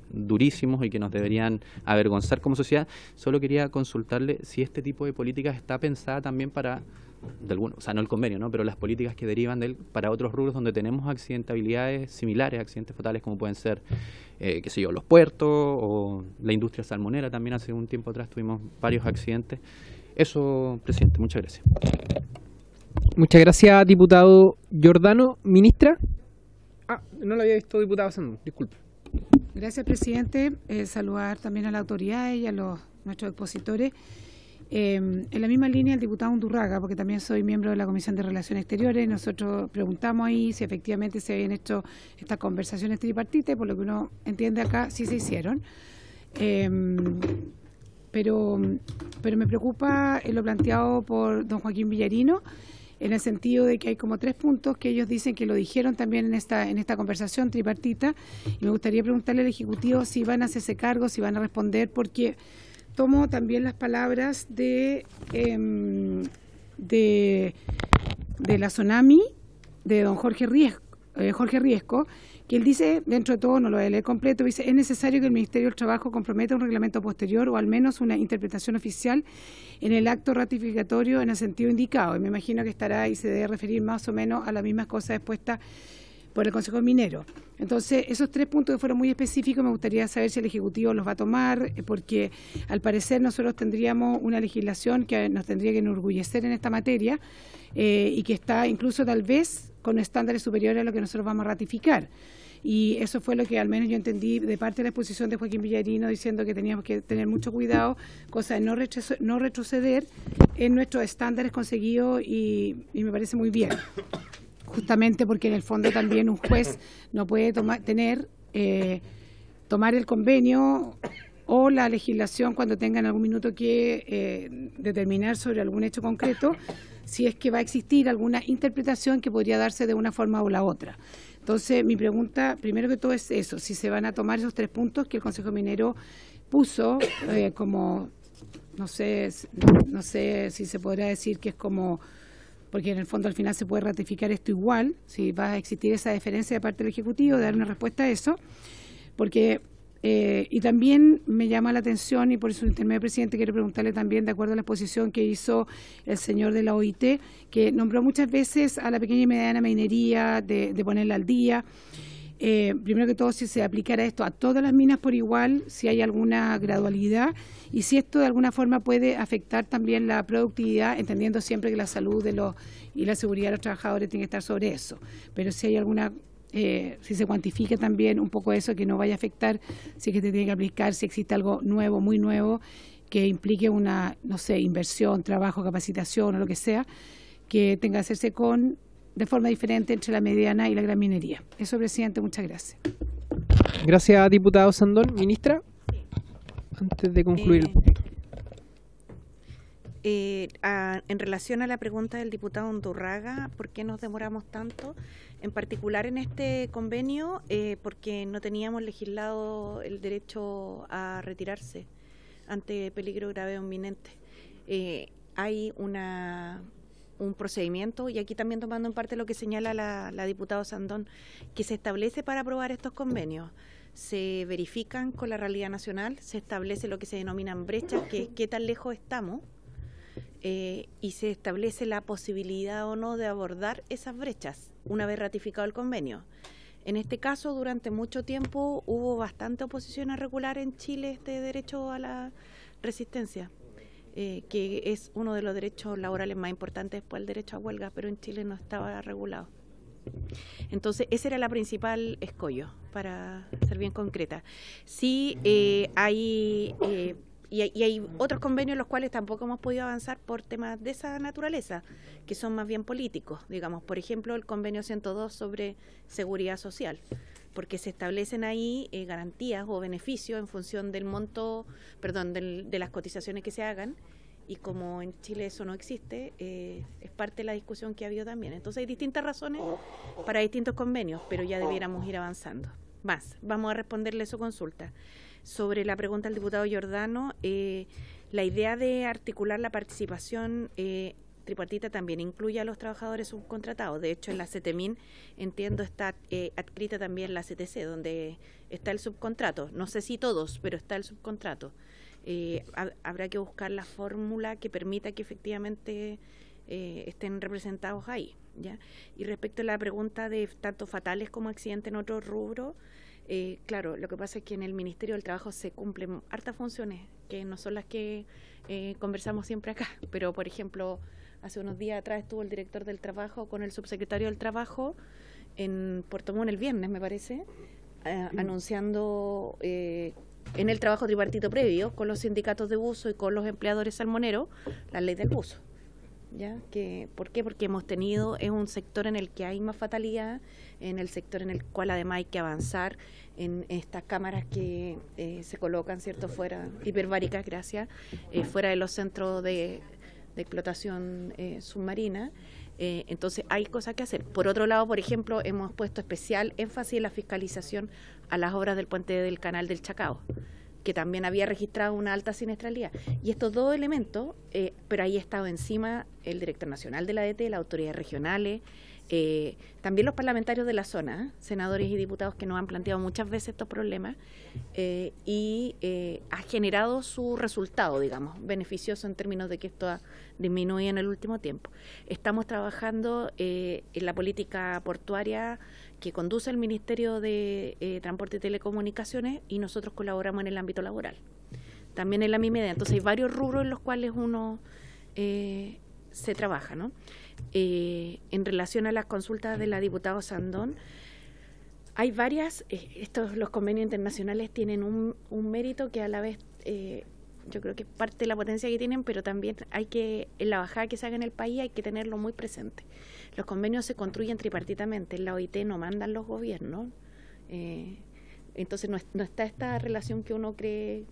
durísimos y que nos deberían avergonzar como sociedad, solo quería consultarle si este tipo de políticas está pensada también para, o sea, no el convenio, ¿no?, pero las políticas que derivan de él para otros rubros donde tenemos accidentabilidades similares, accidentes fatales como pueden ser, qué sé yo, los puertos o la industria salmonera. También hace un tiempo atrás tuvimos varios accidentes. Eso, presidente, muchas gracias. Muchas gracias, diputado Giordano. Ministra. No lo había visto, diputado Sandón, disculpe. Gracias, presidente. Saludar también a la autoridad y a nuestros expositores. En la misma línea el diputado Undurraga, porque también soy miembro de la Comisión de Relaciones Exteriores. Nosotros preguntamos ahí si efectivamente se habían hecho estas conversaciones tripartitas, por lo que uno entiende acá sí se hicieron. Pero me preocupa lo planteado por don Joaquín Villarino, en el sentido de que hay como 3 puntos que ellos dicen que lo dijeron también en esta conversación tripartita, y me gustaría preguntarle al Ejecutivo si van a hacerse cargo, si van a responder, porque tomo también las palabras de la Sonami, de don Jorge Riesco, que él dice, dentro de todo, no lo voy a leer completo, dice: es necesario que el Ministerio del Trabajo comprometa un reglamento posterior o al menos una interpretación oficial en el acto ratificatorio en el sentido indicado. Y me imagino que estará y se debe referir más o menos a las mismas cosas expuestas por el Consejo Minero. Entonces, esos 3 puntos que fueron muy específicos, me gustaría saber si el Ejecutivo los va a tomar, porque al parecer nosotros tendríamos una legislación que nos tendría que enorgullecer en esta materia y que está incluso tal vez con estándares superiores a lo que nosotros vamos a ratificar. Y eso fue lo que al menos yo entendí de parte de la exposición de Joaquín Villarino, diciendo que teníamos que tener mucho cuidado, cosa de no retroceder en nuestros estándares conseguidos, y me parece muy bien. Justamente porque en el fondo también un juez no puede tomar el convenio o la legislación cuando tenga en algún minuto que determinar sobre algún hecho concreto, si es que va a existir alguna interpretación que podría darse de una forma o la otra. Entonces, mi pregunta, primero que todo, es eso: si se van a tomar esos 3 puntos que el Consejo Minero puso como, no sé si se podrá decir que es como, porque en el fondo al final se puede ratificar esto igual, si va a existir esa deferencia de parte del Ejecutivo de dar una respuesta a eso, porque y también me llama la atención, y por eso, intermedio presidente, quiero preguntarle también, de acuerdo a la exposición que hizo el señor de la OIT, que nombró muchas veces a la pequeña y mediana minería, de ponerla al día, Primero que todo, si se aplicara esto a todas las minas por igual, si hay alguna gradualidad y si esto de alguna forma puede afectar también la productividad, entendiendo siempre que la salud y la seguridad de los trabajadores tiene que estar sobre eso. Pero si hay alguna... si se cuantifique también un poco eso, que no vaya a afectar, si es que te tiene que aplicar, si existe algo nuevo, muy nuevo, que implique una, no sé, inversión, trabajo, capacitación o lo que sea, que tenga que hacerse de forma diferente entre la mediana y la gran minería. Eso, presidente, muchas gracias. Gracias, diputado Sandón. Ministra, antes de concluir el punto. En relación a la pregunta del diputado Undurraga, ¿por qué nos demoramos tanto? En particular en este convenio, porque no teníamos legislado el derecho a retirarse ante peligro grave o inminente. Hay un procedimiento, y aquí también tomando en parte lo que señala la diputada Sandón, que se establece para aprobar estos convenios. Se verifican con la realidad nacional, se establece lo que se denominan brechas, que es qué tan lejos estamos, y se establece la posibilidad o no de abordar esas brechas una vez ratificado el convenio. En este caso, durante mucho tiempo hubo bastante oposición a regular en Chile este derecho a la resistencia, que es uno de los derechos laborales más importantes después del derecho a huelga, pero en Chile no estaba regulado. Entonces, ese era la principal escollo, para ser bien concreta. Sí, hay otros convenios en los cuales tampoco hemos podido avanzar por temas de esa naturaleza, que son más bien políticos, digamos. Por ejemplo, el convenio 102 sobre seguridad social, porque se establecen ahí garantías o beneficios en función del monto, de las cotizaciones que se hagan, y como en Chile eso no existe, es parte de la discusión que ha habido también. Entonces hay distintas razones para distintos convenios, pero ya debiéramos ir avanzando. Vamos a responderle su consulta. Sobre la pregunta del diputado Giordano, la idea de articular la participación tripartita también incluye a los trabajadores subcontratados. De hecho, en la CETEMIN, entiendo, está adscrita también la CTC, donde está el subcontrato. No sé si todos, pero está el subcontrato. Habrá que buscar la fórmula que permita que efectivamente estén representados ahí, ¿ya? Y respecto a la pregunta de tanto fatales como accidentes en otros rubros, claro, lo que pasa es que en el Ministerio del Trabajo se cumplen hartas funciones que no son las que conversamos siempre acá, pero por ejemplo, hace unos días atrás estuvo el director del Trabajo con el subsecretario del Trabajo en Puerto Montt el viernes, me parece, anunciando en el trabajo tripartito previo con los sindicatos de buzo y con los empleadores salmoneros la ley del buzo. ¿Ya? ¿Por qué? Porque es un sector en el que hay más fatalidad, en el sector en el cual además hay que avanzar en estas cámaras que se colocan, ¿cierto?, fuera, hiperbáricas, fuera de los centros de explotación submarina. Entonces hay cosas que hacer. Por otro lado, por ejemplo, hemos puesto especial énfasis en la fiscalización a las obras del puente del Canal del Chacao, que también había registrado una alta siniestralidad. Y estos dos elementos, pero ahí ha estado encima el director nacional de la ADT, las autoridades regionales, también los parlamentarios de la zona, senadores y diputados que nos han planteado muchas veces estos problemas, y ha generado su resultado, digamos, beneficioso en términos de que esto ha disminuido en el último tiempo. Estamos trabajando en la política portuaria que conduce el Ministerio de Transporte y Telecomunicaciones, y nosotros colaboramos en el ámbito laboral, también en la MIMEDA. Entonces hay varios rubros en los cuales uno se trabaja, ¿no? En relación a las consultas de la diputada Sandón, hay varias. Los convenios internacionales tienen un mérito que a la vez yo creo que es parte de la potencia que tienen, pero también en la bajada que se haga en el país hay que tenerlo muy presente. Los convenios se construyen tripartitamente, en la OIT no mandan los gobiernos, entonces no está esta relación que uno cree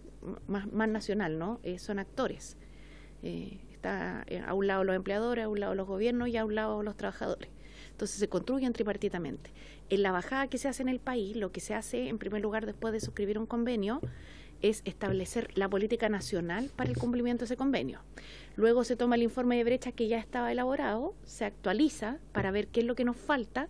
más nacional, ¿no? Son actores. Está a un lado los empleadores, a un lado los gobiernos y a un lado los trabajadores. Entonces se construyen tripartitamente. En la bajada que se hace en el país, lo que se hace en primer lugar después de suscribir un convenio es establecer la política nacional para el cumplimiento de ese convenio. Luego se toma el informe de brecha que ya estaba elaborado, se actualiza para ver qué es lo que nos falta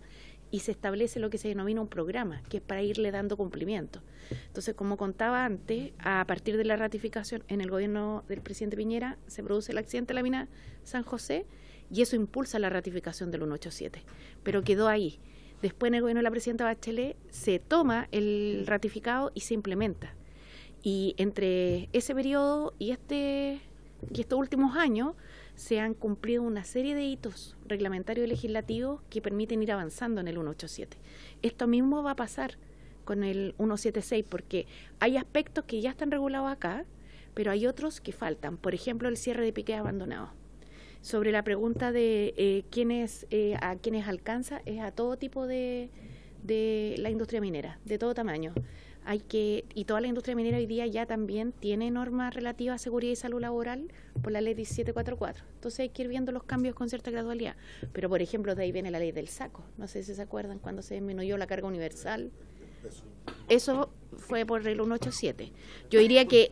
y se establece lo que se denomina un programa, que es para irle dando cumplimiento. Entonces, como contaba antes, a partir de la ratificación en el gobierno del presidente Piñera se produce el accidente de la mina San José y eso impulsa la ratificación del 187, pero quedó ahí. Después en el gobierno de la presidenta Bachelet se toma el ratificado y se implementa. Y entre ese periodo y estos últimos años se han cumplido una serie de hitos reglamentarios y legislativos que permiten ir avanzando en el 187. Esto mismo va a pasar con el 176 porque hay aspectos que ya están regulados acá, pero hay otros que faltan. Por ejemplo, el cierre de piquetes abandonados. Sobre la pregunta de a quiénes alcanza, es a todo tipo de la industria minera, de todo tamaño. Y toda la industria minera hoy día ya también tiene normas relativas a seguridad y salud laboral por la ley 1744. Entonces hay que ir viendo los cambios con cierta gradualidad. Pero, por ejemplo, de ahí viene la ley del saco. No sé si se acuerdan cuando se disminuyó la carga universal. Eso fue por el 187. Yo diría que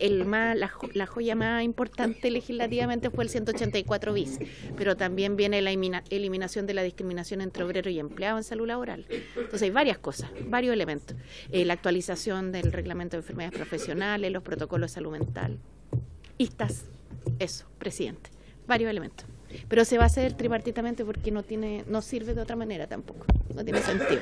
la joya más importante legislativamente fue el 184 bis, pero también viene la eliminación de la discriminación entre obrero y empleado en salud laboral. Entonces hay varias cosas, varios elementos. La actualización del reglamento de enfermedades profesionales, los protocolos de salud mental. Eso, presidente, varios elementos. Pero se va a hacer tripartitamente porque no sirve de otra manera tampoco, no tiene sentido.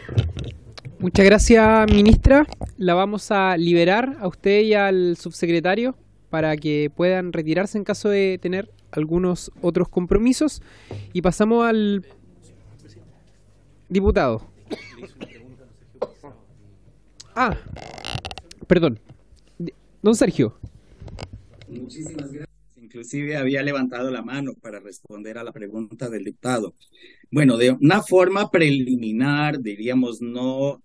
Muchas gracias, ministra. La vamos a liberar a usted y al subsecretario para que puedan retirarse en caso de tener algunos otros compromisos. Y pasamos al diputado. Perdón. Don Sergio. Muchísimas gracias. Inclusive había levantado la mano para responder a la pregunta del diputado. Bueno, de una forma preliminar, diríamos no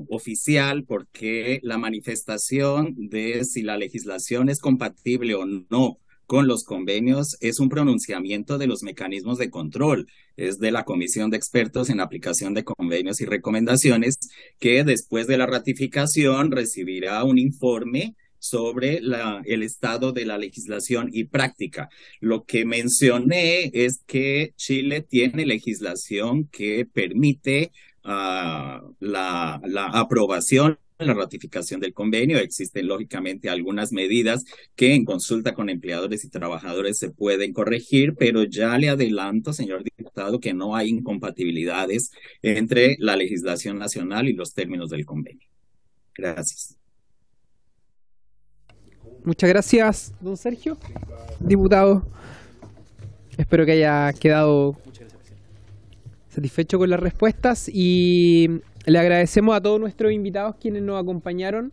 oficial, porque la manifestación de si la legislación es compatible o no con los convenios es un pronunciamiento de los mecanismos de control, es de la Comisión de Expertos en Aplicación de Convenios y Recomendaciones, que después de la ratificación recibirá un informe sobre el estado de la legislación y práctica. Lo que mencioné es que Chile tiene legislación que permite la aprobación, la ratificación del convenio. Existen lógicamente algunas medidas que en consulta con empleadores y trabajadores se pueden corregir, pero ya le adelanto, señor diputado, que no hay incompatibilidades entre la legislación nacional y los términos del convenio. Gracias. Muchas gracias, don Sergio. Diputado, espero que haya quedado satisfecho con las respuestas y le agradecemos a todos nuestros invitados quienes nos acompañaron,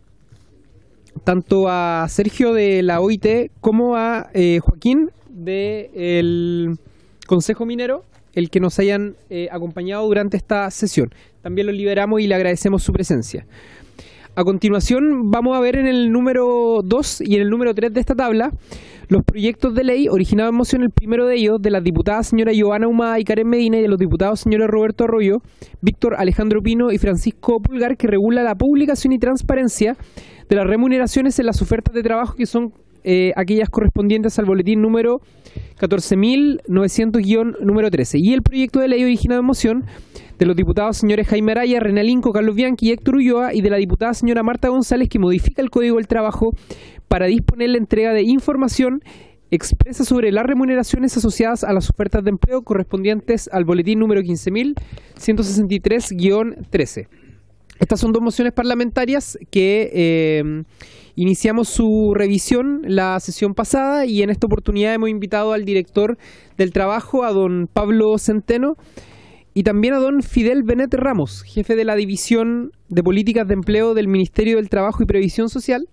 tanto a Sergio de la OIT como a Joaquín del Consejo Minero, el que nos hayan acompañado durante esta sesión. También los liberamos y le agradecemos su presencia. A continuación vamos a ver en el número 2 y en el número 3 de esta tabla los proyectos de ley originados en moción, el primero de ellos de las diputadas señora Giovanna Humada y Karen Medina y de los diputados señores Roberto Arroyo, Víctor Alejandro Pino y Francisco Pulgar, que regula la publicación y transparencia de las remuneraciones en las ofertas de trabajo que son aquellas correspondientes al boletín número 14.900 13. Y el proyecto de ley originado en moción de los diputados señores Jaime Araya, René Linco, Carlos Bianchi y Héctor Ulloa, y de la diputada señora Marta González, que modifica el Código del Trabajo para disponer la entrega de información expresa sobre las remuneraciones asociadas a las ofertas de empleo correspondientes al boletín número 15.163-13. Estas son dos mociones parlamentarias que iniciamos su revisión la sesión pasada y en esta oportunidad hemos invitado al director del trabajo, a don Pablo Centeno, y también a don Fidel Benet Ramos, jefe de la División de Políticas de Empleo del Ministerio del Trabajo y Previsión Social,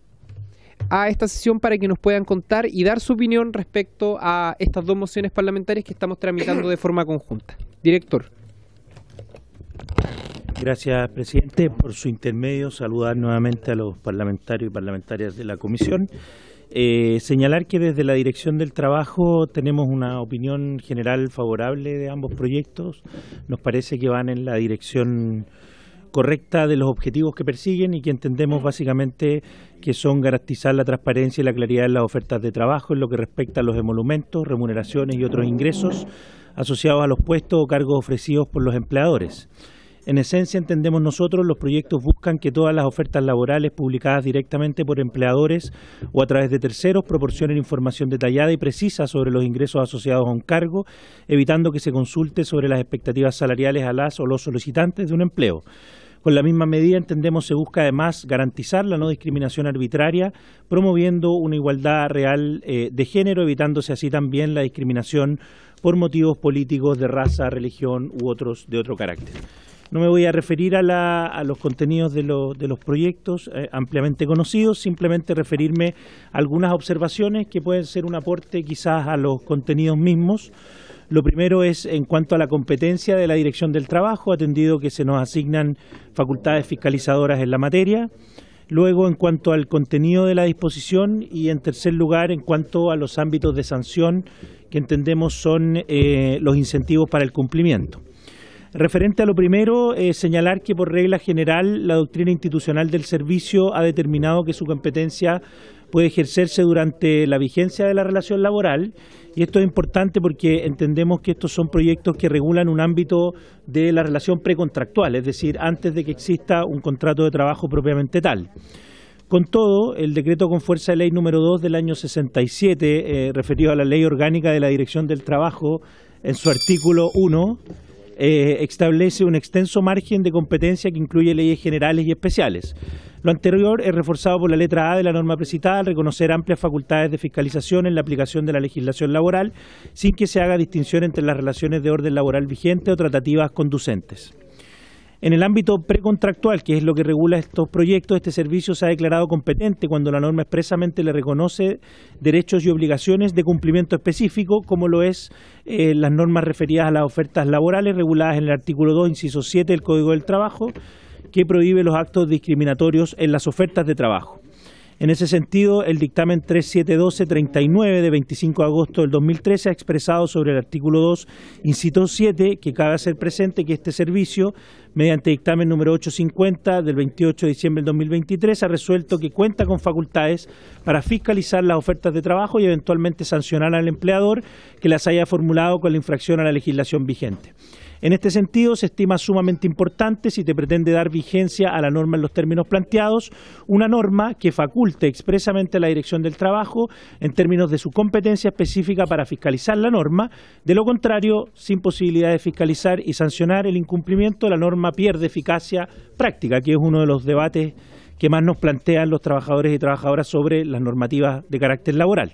a esta sesión para que nos puedan contar y dar su opinión respecto a estas dos mociones parlamentarias que estamos tramitando de forma conjunta. Director. Gracias, presidente. Por su intermedio, saludar nuevamente a los parlamentarios y parlamentarias de la comisión. Señalar que desde la Dirección del Trabajo tenemos una opinión general favorable de ambos proyectos. Nos parece que van en la dirección correcta de los objetivos que persiguen y que entendemos básicamente que son garantizar la transparencia y la claridad en las ofertas de trabajo en lo que respecta a los emolumentos, remuneraciones y otros ingresos asociados a los puestos o cargos ofrecidos por los empleadores. En esencia, entendemos nosotros, los proyectos buscan que todas las ofertas laborales publicadas directamente por empleadores o a través de terceros proporcionen información detallada y precisa sobre los ingresos asociados a un cargo, evitando que se consulte sobre las expectativas salariales a las o los solicitantes de un empleo. Con la misma medida, entendemos, se busca además garantizar la no discriminación arbitraria, promoviendo una igualdad real de género, evitándose así también la discriminación por motivos políticos, de raza, religión u otros de otro carácter. No me voy a referir a los contenidos de los proyectos ampliamente conocidos, simplemente referirme a algunas observaciones que pueden ser un aporte quizás a los contenidos mismos. Lo primero es en cuanto a la competencia de la Dirección del Trabajo, atendido que se nos asignan facultades fiscalizadoras en la materia. Luego, en cuanto al contenido de la disposición y, en tercer lugar, en cuanto a los ámbitos de sanción que entendemos son los incentivos para el cumplimiento. Referente a lo primero, señalar que por regla general la doctrina institucional del servicio ha determinado que su competencia puede ejercerse durante la vigencia de la relación laboral, y esto es importante porque entendemos que estos son proyectos que regulan un ámbito de la relación precontractual, es decir, antes de que exista un contrato de trabajo propiamente tal. Con todo, el decreto con fuerza de ley número 2 del año 67, referido a la Ley Orgánica de la Dirección del Trabajo, en su artículo 1, establece un extenso margen de competencia que incluye leyes generales y especiales. Lo anterior es reforzado por la letra A de la norma precitada al reconocer amplias facultades de fiscalización en la aplicación de la legislación laboral, sin que se haga distinción entre las relaciones de orden laboral vigente o tratativas conducentes. En el ámbito precontractual, que es lo que regula estos proyectos, este servicio se ha declarado competente cuando la norma expresamente le reconoce derechos y obligaciones de cumplimiento específico, como lo es las normas referidas a las ofertas laborales reguladas en el artículo 2, inciso 7 del Código del Trabajo, que prohíbe los actos discriminatorios en las ofertas de trabajo. En ese sentido, el dictamen 3712-39 de 25 de agosto del 2013 ha expresado sobre el artículo 2, inciso 7, que cabe hacer presente que este servicio, mediante dictamen número 850 del 28 de diciembre del 2023, ha resuelto que cuenta con facultades para fiscalizar las ofertas de trabajo y eventualmente sancionar al empleador que las haya formulado con la infracción a la legislación vigente. En este sentido, se estima sumamente importante, si te pretende dar vigencia a la norma en los términos planteados, una norma que faculte expresamente a la Dirección del Trabajo en términos de su competencia específica para fiscalizar la norma. De lo contrario, sin posibilidad de fiscalizar y sancionar el incumplimiento, la norma pierde eficacia práctica, que es uno de los debates que más nos plantean los trabajadores y trabajadoras sobre las normativas de carácter laboral.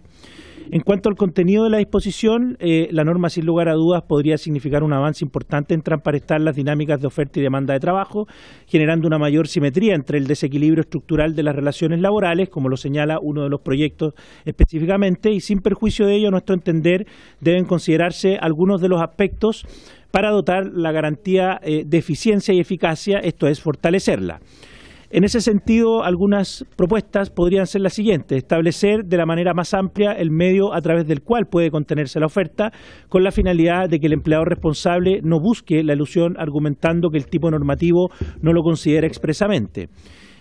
En cuanto al contenido de la disposición, la norma sin lugar a dudas podría significar un avance importante en transparentar las dinámicas de oferta y demanda de trabajo, generando una mayor simetría entre el desequilibrio estructural de las relaciones laborales, como lo señala uno de los proyectos específicamente, y sin perjuicio de ello, a nuestro entender, deben considerarse algunos de los aspectos para dotar la garantía de eficiencia y eficacia, esto es, fortalecerla. En ese sentido, algunas propuestas podrían ser las siguientes: establecer de la manera más amplia el medio a través del cual puede contenerse la oferta, con la finalidad de que el empleador responsable no busque la elusión argumentando que el tipo normativo no lo considera expresamente.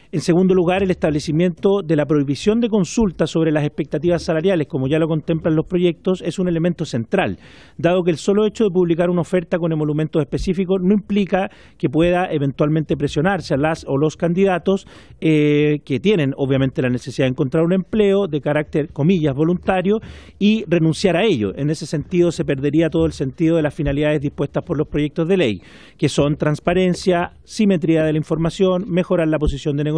En segundo lugar, el establecimiento de la prohibición de consulta sobre las expectativas salariales, como ya lo contemplan los proyectos, es un elemento central, dado que el solo hecho de publicar una oferta con emolumentos específicos no implica que pueda eventualmente presionarse a las o los candidatos que tienen obviamente la necesidad de encontrar un empleo de carácter, comillas, voluntario, y renunciar a ello. En ese sentido, se perdería todo el sentido de las finalidades dispuestas por los proyectos de ley, que son transparencia, simetría de la información, mejorar la posición de negociación,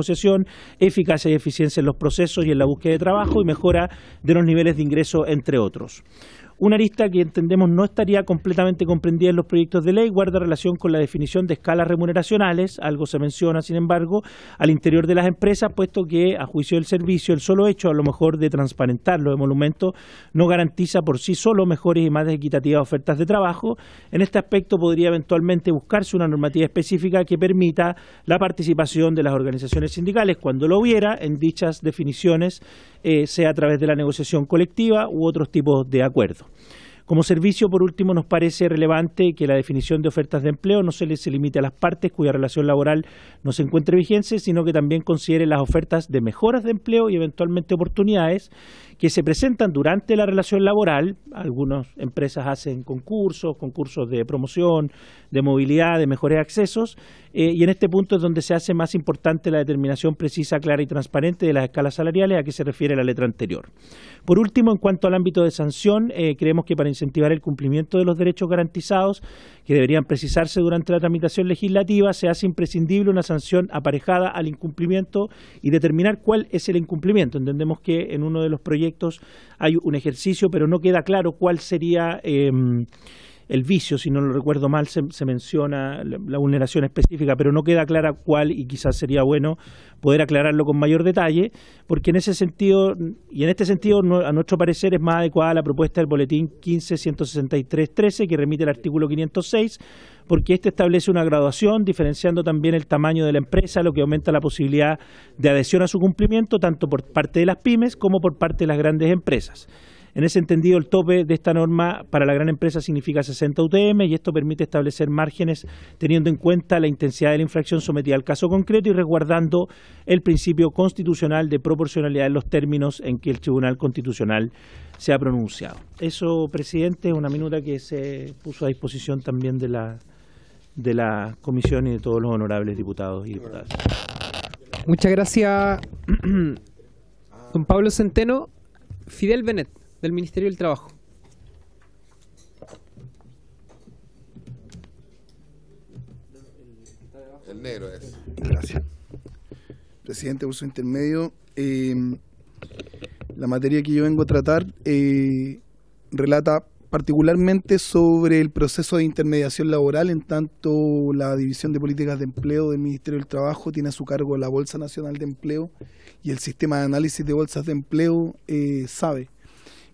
eficacia y eficiencia en los procesos y en la búsqueda de trabajo y mejora de los niveles de ingreso, entre otros. Una arista que entendemos no estaría completamente comprendida en los proyectos de ley guarda relación con la definición de escalas remuneracionales. Algo se menciona, sin embargo, al interior de las empresas, puesto que, a juicio del servicio, el solo hecho, a lo mejor, de transparentar los emolumentos no garantiza por sí solo mejores y más equitativas ofertas de trabajo. En este aspecto podría eventualmente buscarse una normativa específica que permita la participación de las organizaciones sindicales, cuando lo hubiera, en dichas definiciones, sea a través de la negociación colectiva u otros tipos de acuerdos. Como servicio, por último, nos parece relevante que la definición de ofertas de empleo no se limite a las partes cuya relación laboral no se encuentre vigente, sino que también considere las ofertas de mejoras de empleo y eventualmente oportunidades que se presentan durante la relación laboral. Algunas empresas hacen concursos de promoción, de movilidad, de mejores accesos, y en este punto es donde se hace más importante la determinación precisa, clara y transparente de las escalas salariales a que se refiere la letra anterior. Por último, en cuanto al ámbito de sanción, creemos que para incentivar el cumplimiento de los derechos garantizados, que deberían precisarse durante la tramitación legislativa, se hace imprescindible una sanción aparejada al incumplimiento y determinar cuál es el incumplimiento. Entendemos que en uno de los proyectos hay un ejercicio, pero no queda claro cuál sería el vicio, si no lo recuerdo mal, se menciona la vulneración específica, pero no queda clara cuál, y quizás sería bueno poder aclararlo con mayor detalle, porque en ese sentido, y en este sentido, a nuestro parecer es más adecuada la propuesta del boletín 15.163.13, que remite el artículo 506, porque este establece una graduación, diferenciando también el tamaño de la empresa, lo que aumenta la posibilidad de adhesión a su cumplimiento, tanto por parte de las pymes como por parte de las grandes empresas. En ese entendido, el tope de esta norma para la gran empresa significa 60 UTM y esto permite establecer márgenes teniendo en cuenta la intensidad de la infracción sometida al caso concreto y resguardando el principio constitucional de proporcionalidad en los términos en que el Tribunal Constitucional se ha pronunciado. Eso, presidente, es una minuta que se puso a disposición también de la comisión y de todos los honorables diputados y diputadas. Muchas gracias, don Pablo Centeno. Fidel Benet, del Ministerio del Trabajo. El negro es. Gracias. Presidente, por su intermedio, la materia que yo vengo a tratar relata particularmente sobre el proceso de intermediación laboral, en tanto la División de Políticas de Empleo del Ministerio del Trabajo tiene a su cargo la Bolsa Nacional de Empleo y el Sistema de Análisis de Bolsas de Empleo sabe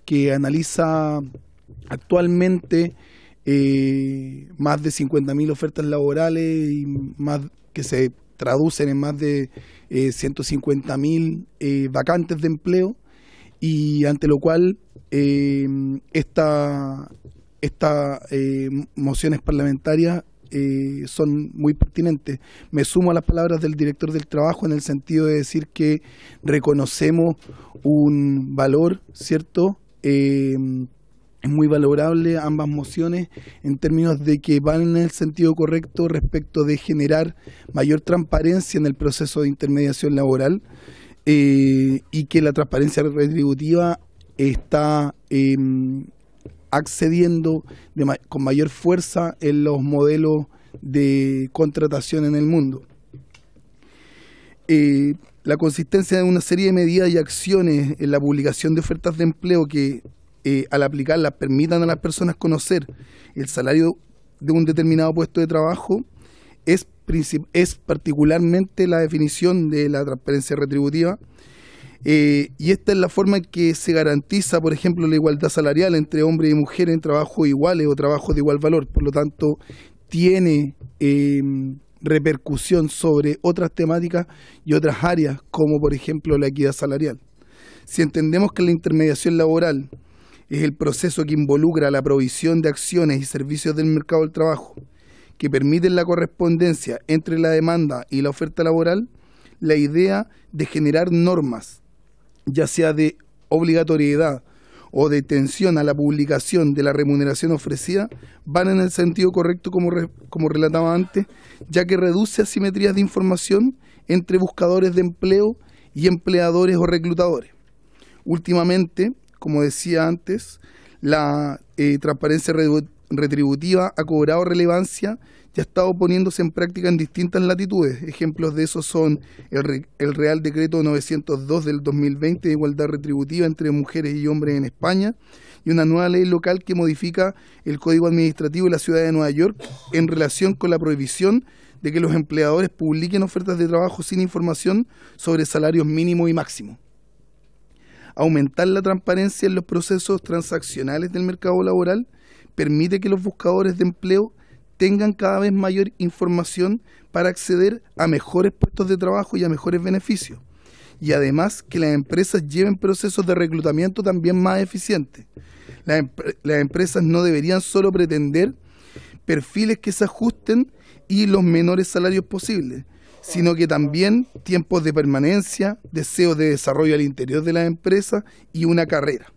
que analiza actualmente más de 50.000 ofertas laborales y más que se traducen en más de 150.000 vacantes de empleo, y ante lo cual estas mociones parlamentarias son muy pertinentes. Me sumo a las palabras del director del trabajo en el sentido de decir que reconocemos un valor, ¿cierto? Es muy valorable ambas mociones en términos de que van en el sentido correcto respecto de generar mayor transparencia en el proceso de intermediación laboral, y que la transparencia retributiva está accediendo con mayor fuerza en los modelos de contratación en el mundo. La consistencia de una serie de medidas y acciones en la publicación de ofertas de empleo que al aplicarlas permitan a las personas conocer el salario de un determinado puesto de trabajo es particularmente la definición de la transparencia retributiva, y esta es la forma en que se garantiza, por ejemplo, la igualdad salarial entre hombres y mujeres en trabajos iguales o trabajos de igual valor. Por lo tanto, tiene repercusión sobre otras temáticas y otras áreas, como por ejemplo la equidad salarial. Si entendemos que la intermediación laboral es el proceso que involucra la provisión de acciones y servicios del mercado del trabajo, que permiten la correspondencia entre la demanda y la oferta laboral, la idea de generar normas, ya sea de obligatoriedad o de tensión a la publicación de la remuneración ofrecida, van en el sentido correcto como relataba antes, ya que reduce asimetrías de información entre buscadores de empleo y empleadores o reclutadores. Últimamente, como decía antes, la transparencia retributiva ha cobrado relevancia y ha estado poniéndose en práctica en distintas latitudes. Ejemplos de eso son el Real Decreto 902 del 2020 de igualdad retributiva entre mujeres y hombres en España, y una nueva ley local que modifica el Código Administrativo de la Ciudad de Nueva York en relación con la prohibición de que los empleadores publiquen ofertas de trabajo sin información sobre salarios mínimos y máximos. Aumentar la transparencia en los procesos transaccionales del mercado laboral permite que los buscadores de empleo tengan cada vez mayor información para acceder a mejores puestos de trabajo y a mejores beneficios. y además que las empresas lleven procesos de reclutamiento también más eficientes. Las empresas no deberían solo pretender perfiles que se ajusten y los menores salarios posibles, sino que también tiempos de permanencia, deseos de desarrollo al interior de las empresas y una carrera.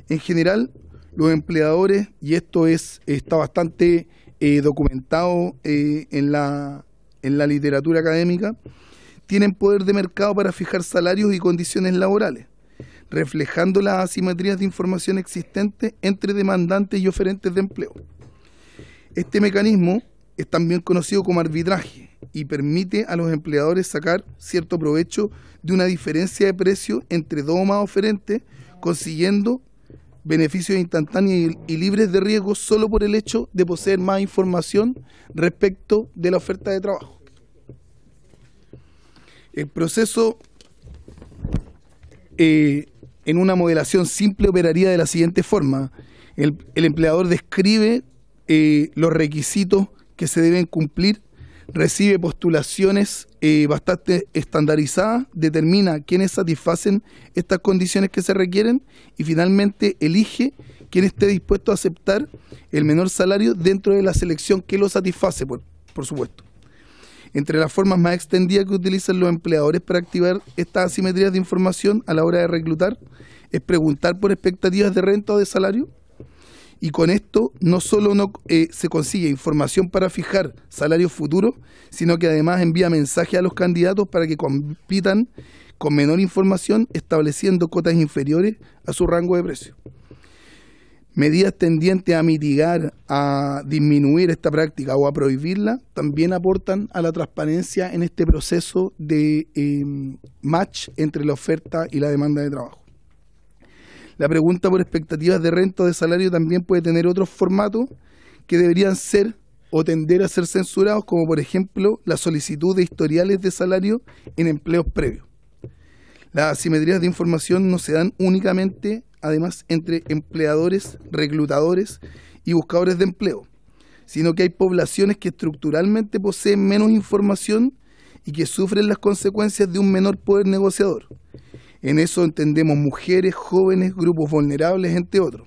En general, los empleadores, y esto está bastante documentado en la literatura académica, tienen poder de mercado para fijar salarios y condiciones laborales, reflejando las asimetrías de información existentes entre demandantes y oferentes de empleo. Este mecanismo es también conocido como arbitraje y permite a los empleadores sacar cierto provecho de una diferencia de precio entre dos o más oferentes, consiguiendo beneficios instantáneos y libres de riesgo solo por el hecho de poseer más información respecto de la oferta de trabajo. El proceso en una modelación simple operaría de la siguiente forma. El empleador describe los requisitos que se deben cumplir, recibe postulaciones bastante estandarizadas, determina quiénes satisfacen estas condiciones que se requieren y finalmente elige quién esté dispuesto a aceptar el menor salario dentro de la selección que lo satisface, por supuesto. Entre las formas más extendidas que utilizan los empleadores para activar estas asimetrías de información a la hora de reclutar es preguntar por expectativas de renta o de salario, y con esto no solo se consigue información para fijar salarios futuros, sino que además envía mensajes a los candidatos para que compitan con menor información, estableciendo cotas inferiores a su rango de precio. Medidas tendientes a mitigar, a disminuir esta práctica o a prohibirla, también aportan a la transparencia en este proceso de match entre la oferta y la demanda de trabajo. La pregunta por expectativas de renta o de salario también puede tener otros formatos que deberían ser o tender a ser censurados, como por ejemplo la solicitud de historiales de salario en empleos previos. Las asimetrías de información no se dan únicamente, además, entre empleadores, reclutadores y buscadores de empleo, sino que hay poblaciones que estructuralmente poseen menos información y que sufren las consecuencias de un menor poder negociador. En eso entendemos mujeres, jóvenes, grupos vulnerables, entre otros.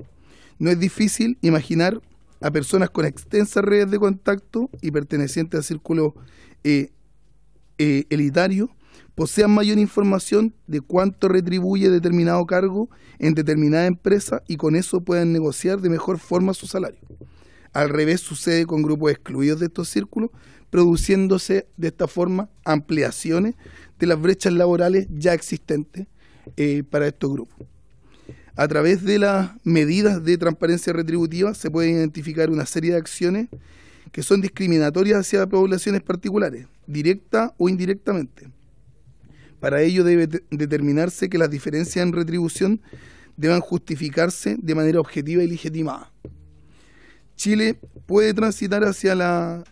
No es difícil imaginar a personas con extensas redes de contacto y pertenecientes a círculos elitarios posean mayor información de cuánto retribuye determinado cargo en determinada empresa y con eso puedan negociar de mejor forma su salario. Al revés sucede con grupos excluidos de estos círculos, produciéndose de esta forma ampliaciones de las brechas laborales ya existentes para estos grupos. A través de las medidas de transparencia retributiva se puede identificar una serie de acciones que son discriminatorias hacia poblaciones particulares, directa o indirectamente. Para ello debe determinarse que las diferencias en retribución deban justificarse de manera objetiva y legitimada. Chile puede transitar hacia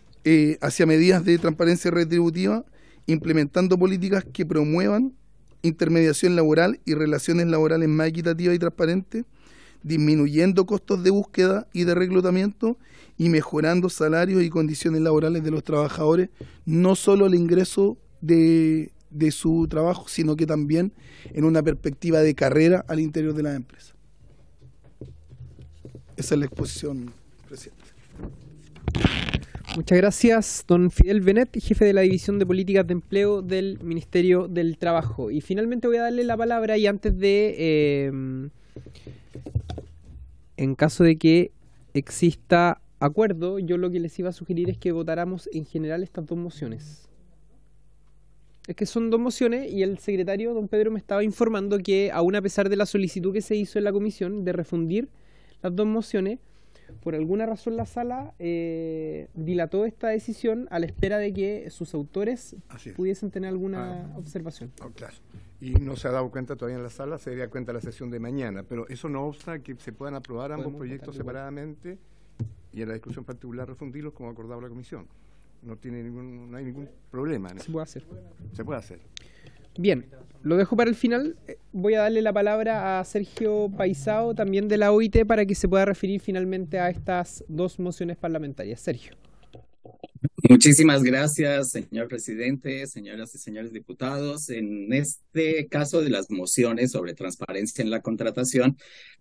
medidas de transparencia retributiva implementando políticas que promuevan intermediación laboral y relaciones laborales más equitativas y transparentes, disminuyendo costos de búsqueda y de reclutamiento y mejorando salarios y condiciones laborales de los trabajadores, no solo el ingreso de su trabajo, sino que también en una perspectiva de carrera al interior de las empresas. Esa es la exposición, presidente. Muchas gracias, don Fidel Benet, jefe de la División de Políticas de Empleo del Ministerio del Trabajo. Y finalmente voy a darle la palabra, y antes de, en caso de que exista acuerdo, yo lo que les iba a sugerir es que votáramos en general estas dos mociones. Es que son dos mociones y el secretario, don Pedro, me estaba informando que aún a pesar de la solicitud que se hizo en la comisión de refundir las dos mociones, por alguna razón la sala dilató esta decisión a la espera de que sus autores pudiesen tener alguna observación. Oh, claro. Y no se ha dado cuenta todavía en la sala, se daría cuenta en la sesión de mañana, pero eso no obsta que se puedan aprobar ambos proyectos separadamente y en la discusión particular refundirlos como acordaba la comisión. No hay ningún problema en eso. Se puede hacer. Se puede hacer. Bien, lo dejo para el final. Voy a darle la palabra a Sergio Paisao, también de la OIT, para que se pueda referir finalmente a estas dos mociones parlamentarias. Sergio. Muchísimas gracias, señor presidente, señoras y señores diputados. En este caso de las mociones sobre transparencia en la contratación,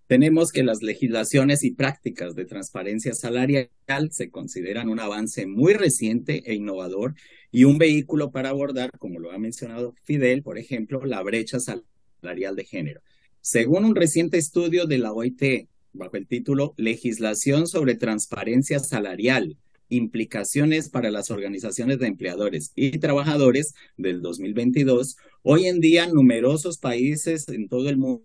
tenemos que las legislaciones y prácticas de transparencia salarial se consideran un avance muy reciente e innovador y un vehículo para abordar, como lo ha mencionado Fidel, por ejemplo, la brecha salarial de género. Según un reciente estudio de la OIT, bajo el título Legislación sobre transparencia salarial, implicaciones para las organizaciones de empleadores y trabajadores del 2022, hoy en día numerosos países en todo el mundo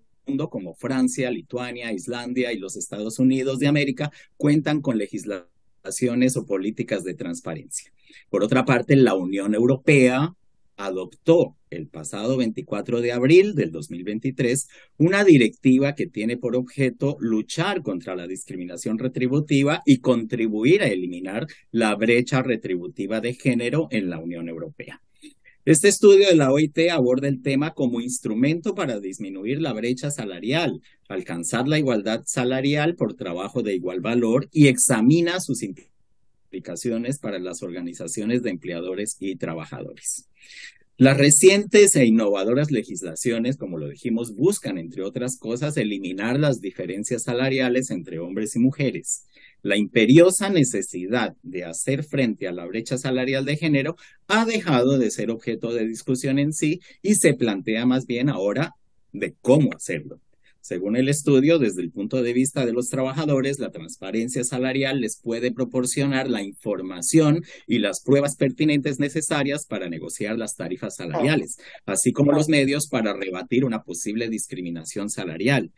como Francia, Lituania, Islandia y los Estados Unidos de América cuentan con legislaciones o políticas de transparencia. Por otra parte, la Unión Europea adoptó el pasado 24 de abril del 2023 una directiva que tiene por objeto luchar contra la discriminación retributiva y contribuir a eliminar la brecha retributiva de género en la Unión Europea. Este estudio de la OIT aborda el tema como instrumento para disminuir la brecha salarial, alcanzar la igualdad salarial por trabajo de igual valor y examina sus implicaciones para las organizaciones de empleadores y trabajadores. Las recientes e innovadoras legislaciones, como lo dijimos, buscan, entre otras cosas, eliminar las diferencias salariales entre hombres y mujeres. La imperiosa necesidad de hacer frente a la brecha salarial de género ha dejado de ser objeto de discusión en sí y se plantea más bien ahora de cómo hacerlo. Según el estudio, desde el punto de vista de los trabajadores, la transparencia salarial les puede proporcionar la información y las pruebas pertinentes necesarias para negociar las tarifas salariales, así como los medios para rebatir una posible discriminación salarial.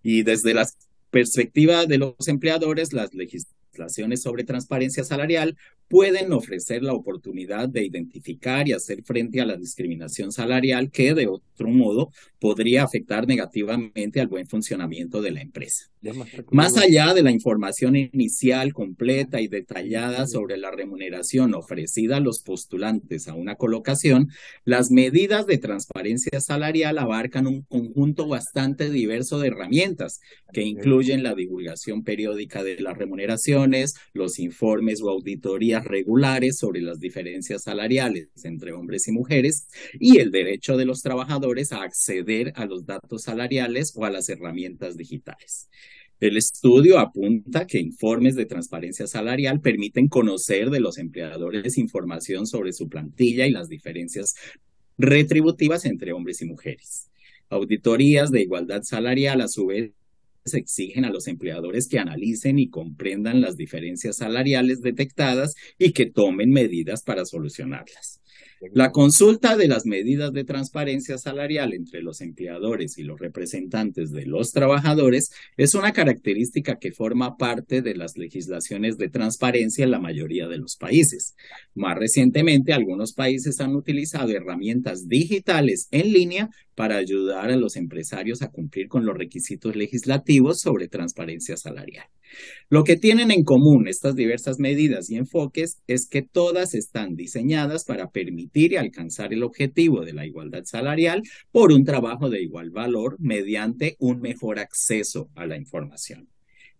Y desde la perspectiva de los empleadores, las legislaciones sobre transparencia salarial pueden ofrecer la oportunidad de identificar y hacer frente a la discriminación salarial que, de otro modo, podría afectar negativamente al buen funcionamiento de la empresa. Más allá de la información inicial, completa y detallada sobre la remuneración ofrecida a los postulantes a una colocación, las medidas de transparencia salarial abarcan un conjunto bastante diverso de herramientas que incluyen la divulgación periódica de las remuneraciones, los informes o auditorías regulares sobre las diferencias salariales entre hombres y mujeres y el derecho de los trabajadores a acceder a los datos salariales o a las herramientas digitales. El estudio apunta que informes de transparencia salarial permiten conocer de los empleadores información sobre su plantilla y las diferencias retributivas entre hombres y mujeres. Auditorías de igualdad salarial, a su vez, exigen a los empleadores que analicen y comprendan las diferencias salariales detectadas y que tomen medidas para solucionarlas. La consulta de las medidas de transparencia salarial entre los empleadores y los representantes de los trabajadores es una característica que forma parte de las legislaciones de transparencia en la mayoría de los países. Más recientemente, algunos países han utilizado herramientas digitales en línea para ayudar a los empresarios a cumplir con los requisitos legislativos sobre transparencia salarial. Lo que tienen en común estas diversas medidas y enfoques es que todas están diseñadas para permitir y alcanzar el objetivo de la igualdad salarial por un trabajo de igual valor mediante un mejor acceso a la información.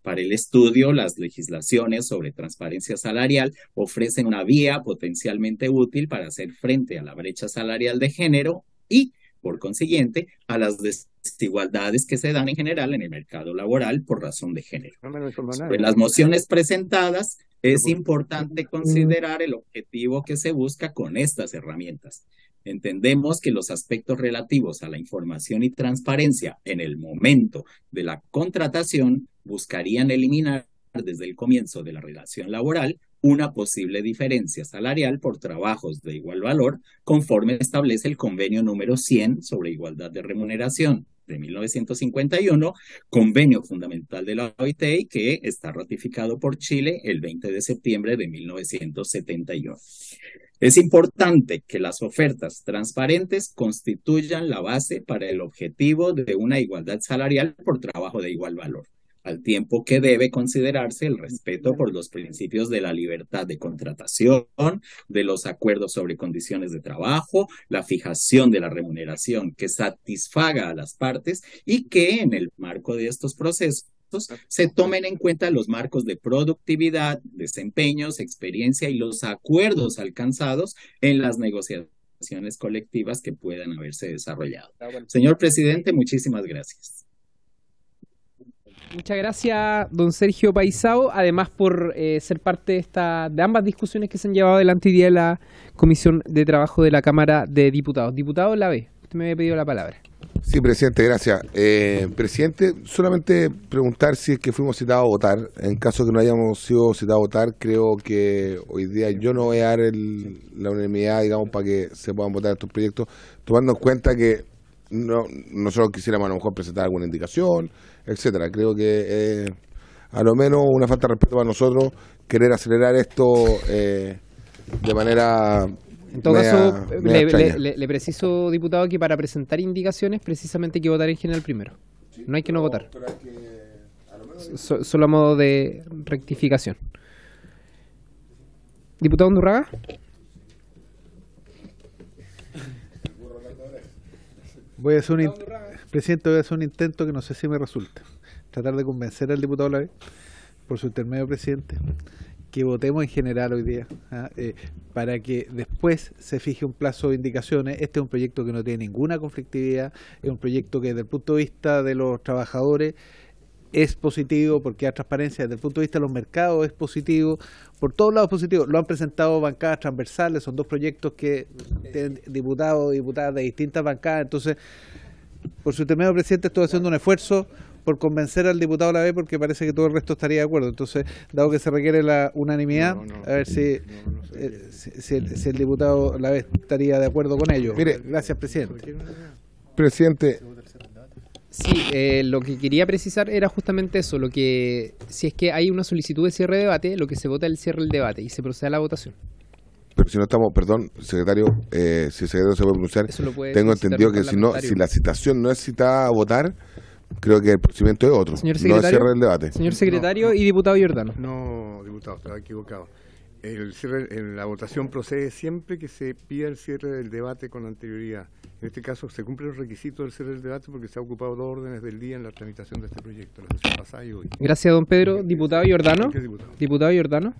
Para el estudio, las legislaciones sobre transparencia salarial ofrecen una vía potencialmente útil para hacer frente a la brecha salarial de género y, por consiguiente, a las desigualdades que se dan en general en el mercado laboral por razón de género. Sobre las mociones presentadas, es importante considerar el objetivo que se busca con estas herramientas. Entendemos que los aspectos relativos a la información y transparencia en el momento de la contratación buscarían eliminar desde el comienzo de la relación laboral una posible diferencia salarial por trabajos de igual valor, conforme establece el convenio número 100 sobre igualdad de remuneración de 1951, convenio fundamental de la OIT que está ratificado por Chile el 20 de septiembre de 1971. Es importante que las ofertas transparentes constituyan la base para el objetivo de una igualdad salarial por trabajo de igual valor, al tiempo que debe considerarse el respeto por los principios de la libertad de contratación, de los acuerdos sobre condiciones de trabajo, la fijación de la remuneración que satisfaga a las partes y que en el marco de estos procesos se tomen en cuenta los marcos de productividad, desempeños, experiencia y los acuerdos alcanzados en las negociaciones colectivas que puedan haberse desarrollado. Señor presidente, muchísimas gracias. Muchas gracias, don Sergio Paisao, además por ser parte de ambas discusiones que se han llevado adelante hoy día en la Comisión de Trabajo de la Cámara de Diputados. Diputado Lavé, usted me había pedido la palabra. Sí, presidente, gracias. Presidente, solamente preguntar si es que fuimos citados a votar. En caso de que no hayamos sido citados a votar, creo que hoy día yo no voy a dar la unanimidad, digamos, para que se puedan votar estos proyectos, tomando en cuenta que nosotros quisiéramos a lo mejor presentar alguna indicación, etcétera. Creo que a lo menos una falta de respeto para nosotros querer acelerar esto de manera... En todo caso, le preciso, diputado, que para presentar indicaciones precisamente hay que votar en general primero. No hay que no votar. Solo a modo de rectificación. Diputado Undurraga. Presidente, voy a hacer un intento que no sé si me resulta. Tratar de convencer al diputado Lavé, por su intermedio, presidente, que votemos en general hoy día, para que después se fije un plazo de indicaciones. Este es un proyecto que no tiene ninguna conflictividad, es un proyecto que desde el punto de vista de los trabajadores es positivo, porque hay transparencia, desde el punto de vista de los mercados es positivo, por todos lados es positivo. Lo han presentado bancadas transversales, son dos proyectos que tienen diputados y diputadas de distintas bancadas. Entonces, por su intermedio, presidente, estoy haciendo un esfuerzo por convencer al diputado Lavé, porque parece que todo el resto estaría de acuerdo. Entonces, dado que se requiere la unanimidad, a ver si el diputado Lavé estaría de acuerdo con ello. Mire, gracias, presidente. Presidente. Sí, lo que quería precisar era justamente eso, lo que si es que hay una solicitud de cierre de debate, lo que se vota es el cierre del debate y se procede a la votación. Pero si no estamos, perdón, secretario, si el secretario se puede pronunciar, tengo entendido que si la citación no es citada a votar, creo que el procedimiento es otro, señor no secretario, el cierre del debate. Señor secretario y diputado Giordano. No, diputado, estaba equivocado. La votación procede siempre que se pida el cierre del debate con anterioridad. En este caso se cumplen los requisitos del cierre del debate porque se ha ocupado 2 órdenes del día en la tramitación de este proyecto, la sesión pasada y hoy. Gracias, don Pedro. Diputado Giordano. Diputado Giordano.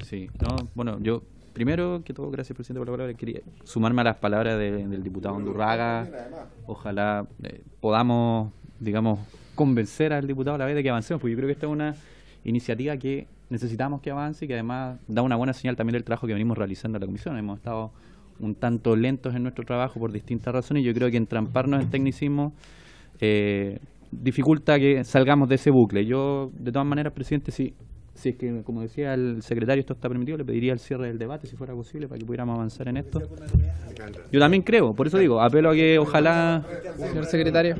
Sí, bueno, yo primero que todo, gracias, presidente, por la palabra. Quería sumarme a las palabras del diputado Undurraga. Ojalá podamos, digamos, convencer al diputado Lavé de que avancemos, porque yo creo que esta es una iniciativa que necesitamos que avance y que además da una buena señal también del trabajo que venimos realizando en la comisión. Hemos estado un tanto lentos en nuestro trabajo por distintas razones y yo creo que entramparnos en tecnicismo dificulta que salgamos de ese bucle. Yo, de todas maneras, presidente, si es que, como decía el secretario, esto está permitido, le pediría el cierre del debate, si fuera posible, para que pudiéramos avanzar en esto. Yo también creo, por eso digo, apelo a que ojalá... Señor secretario.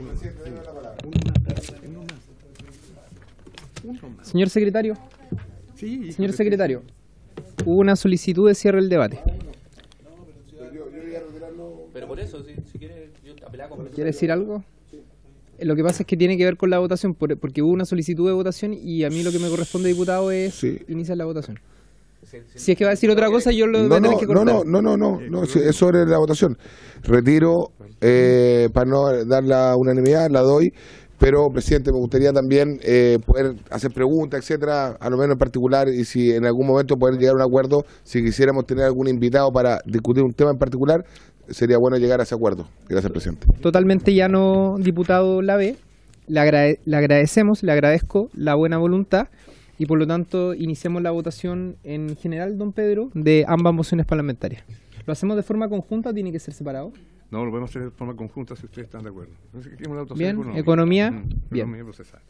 Señor secretario. Señor secretario, hubo una solicitud de cierre del debate. Pero por eso, si quiere, yo apelaba con... ¿Quiere decir algo? Lo que pasa es que tiene que ver con la votación, porque hubo una solicitud de votación y a mí lo que me corresponde, diputado, es iniciar la votación. Si es que va a decir otra cosa, yo lo voy a tener que cortar. No, es sobre la votación. Retiro, para no dar la unanimidad, la doy. Pero, presidente, me gustaría también poder hacer preguntas, etcétera, a lo menos en particular, y si en algún momento poder llegar a un acuerdo, si quisiéramos tener algún invitado para discutir un tema en particular, sería bueno llegar a ese acuerdo. Gracias, presidente. Totalmente llano, diputado Lavé. Le agradecemos, le agradezco la buena voluntad y por lo tanto iniciamos la votación en general, don Pedro, de ambas mociones parlamentarias. ¿Lo hacemos de forma conjunta o tiene que ser separado? No, lo podemos hacer de forma conjunta si ustedes están de acuerdo. Bien, economía. Bien. Economía procesal.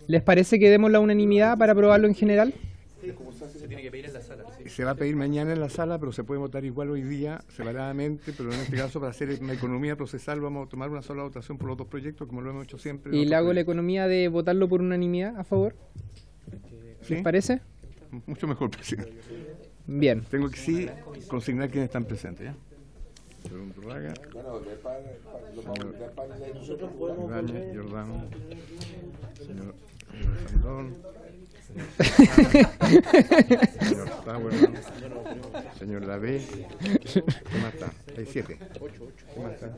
¿Les parece que demos la unanimidad para aprobarlo en general? Se tiene que pedir en la sala. Sí. Se va a pedir mañana en la sala, pero se puede votar igual hoy día, separadamente, pero en este caso para hacer una economía procesal vamos a tomar una sola votación por los dos proyectos, como lo hemos hecho siempre. ¿Y le hago la economía de votarlo por unanimidad a favor? ¿Les parece? Mucho mejor, presidente. Bien. Tengo que sí consignar quiénes están presentes, ¿ya? Señor Undurraga, señor Giordano, señor Sandón, señor Sauerman, señor Lavé. ¿Qué más está? Hay 7. ¿Qué más está?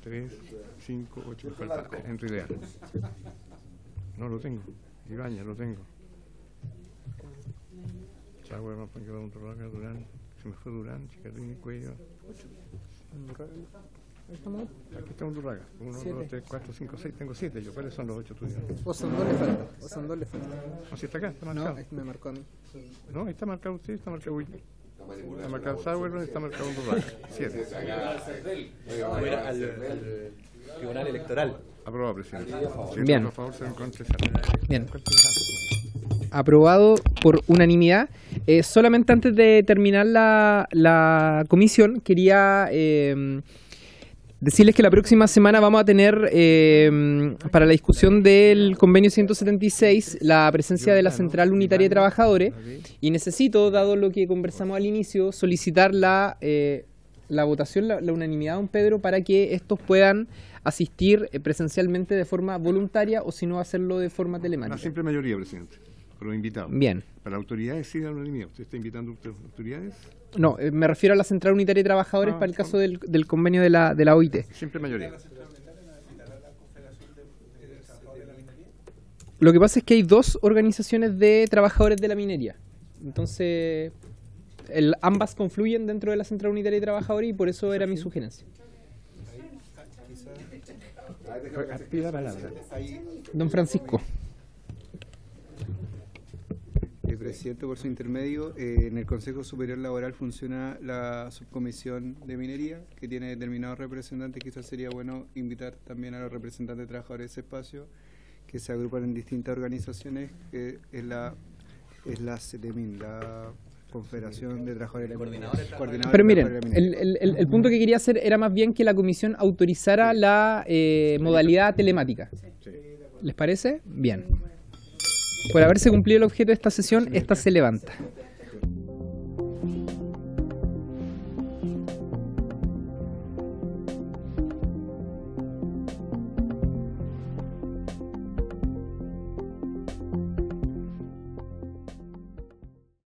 3, 5, 8, falta Henry Leal. No lo tengo. Ibañez lo tengo. Chagüe, Durán. Se me fue Durán, Chicardini, Cuello. Aquí está Undurraga. 1, 2, 3, 4, 5, 6. Tengo 7 yo. ¿Cuáles son los 8 tuyos? Osandón le falta. Osandón le falta. ¿No, si está acá? ¿Está marcado? No, me marcó a mí. No, ahí está marcado usted, está marcado William. Está marcado Sauer, está marcado Undurraga. 7. Al Tribunal Electoral. Aprobado, presidente. Bien. Por favor, se encuentre. Bien. Aprobado por unanimidad. Solamente antes de terminar la comisión, quería decirles que la próxima semana vamos a tener para la discusión del convenio 176 la presencia de la Central Unitaria de Trabajadores, y necesito, dado lo que conversamos al inicio, solicitar la votación, la unanimidad, don Pedro, para que estos puedan asistir presencialmente de forma voluntaria, o si no, hacerlo de forma telemática. Una simple mayoría, presidente. Para los invitados. Bien. Para autoridades sí la unanimidad. ¿Usted está invitando a autoridades? No, me refiero a la Central Unitaria de Trabajadores para el caso del convenio de la OIT. Simple mayoría. Lo que pasa es que hay dos organizaciones de trabajadores de la minería. Entonces, ambas confluyen dentro de la Central Unitaria de Trabajadores, y por eso era mi sugerencia. Pida palabra. Don Francisco. Presidente, por su intermedio, en el Consejo Superior Laboral funciona la subcomisión de minería, que tiene determinados representantes. Quizás sería bueno invitar también a los representantes de trabajadores de ese espacio, que se agrupan en distintas organizaciones, que es la CETEMIN, la Confederación de Trabajadores de la Minería. Pero miren, el punto que quería hacer era más bien que la comisión autorizara la modalidad telemática. ¿Les parece? Bien. Por haberse cumplido el objeto de esta sesión, esta se levanta.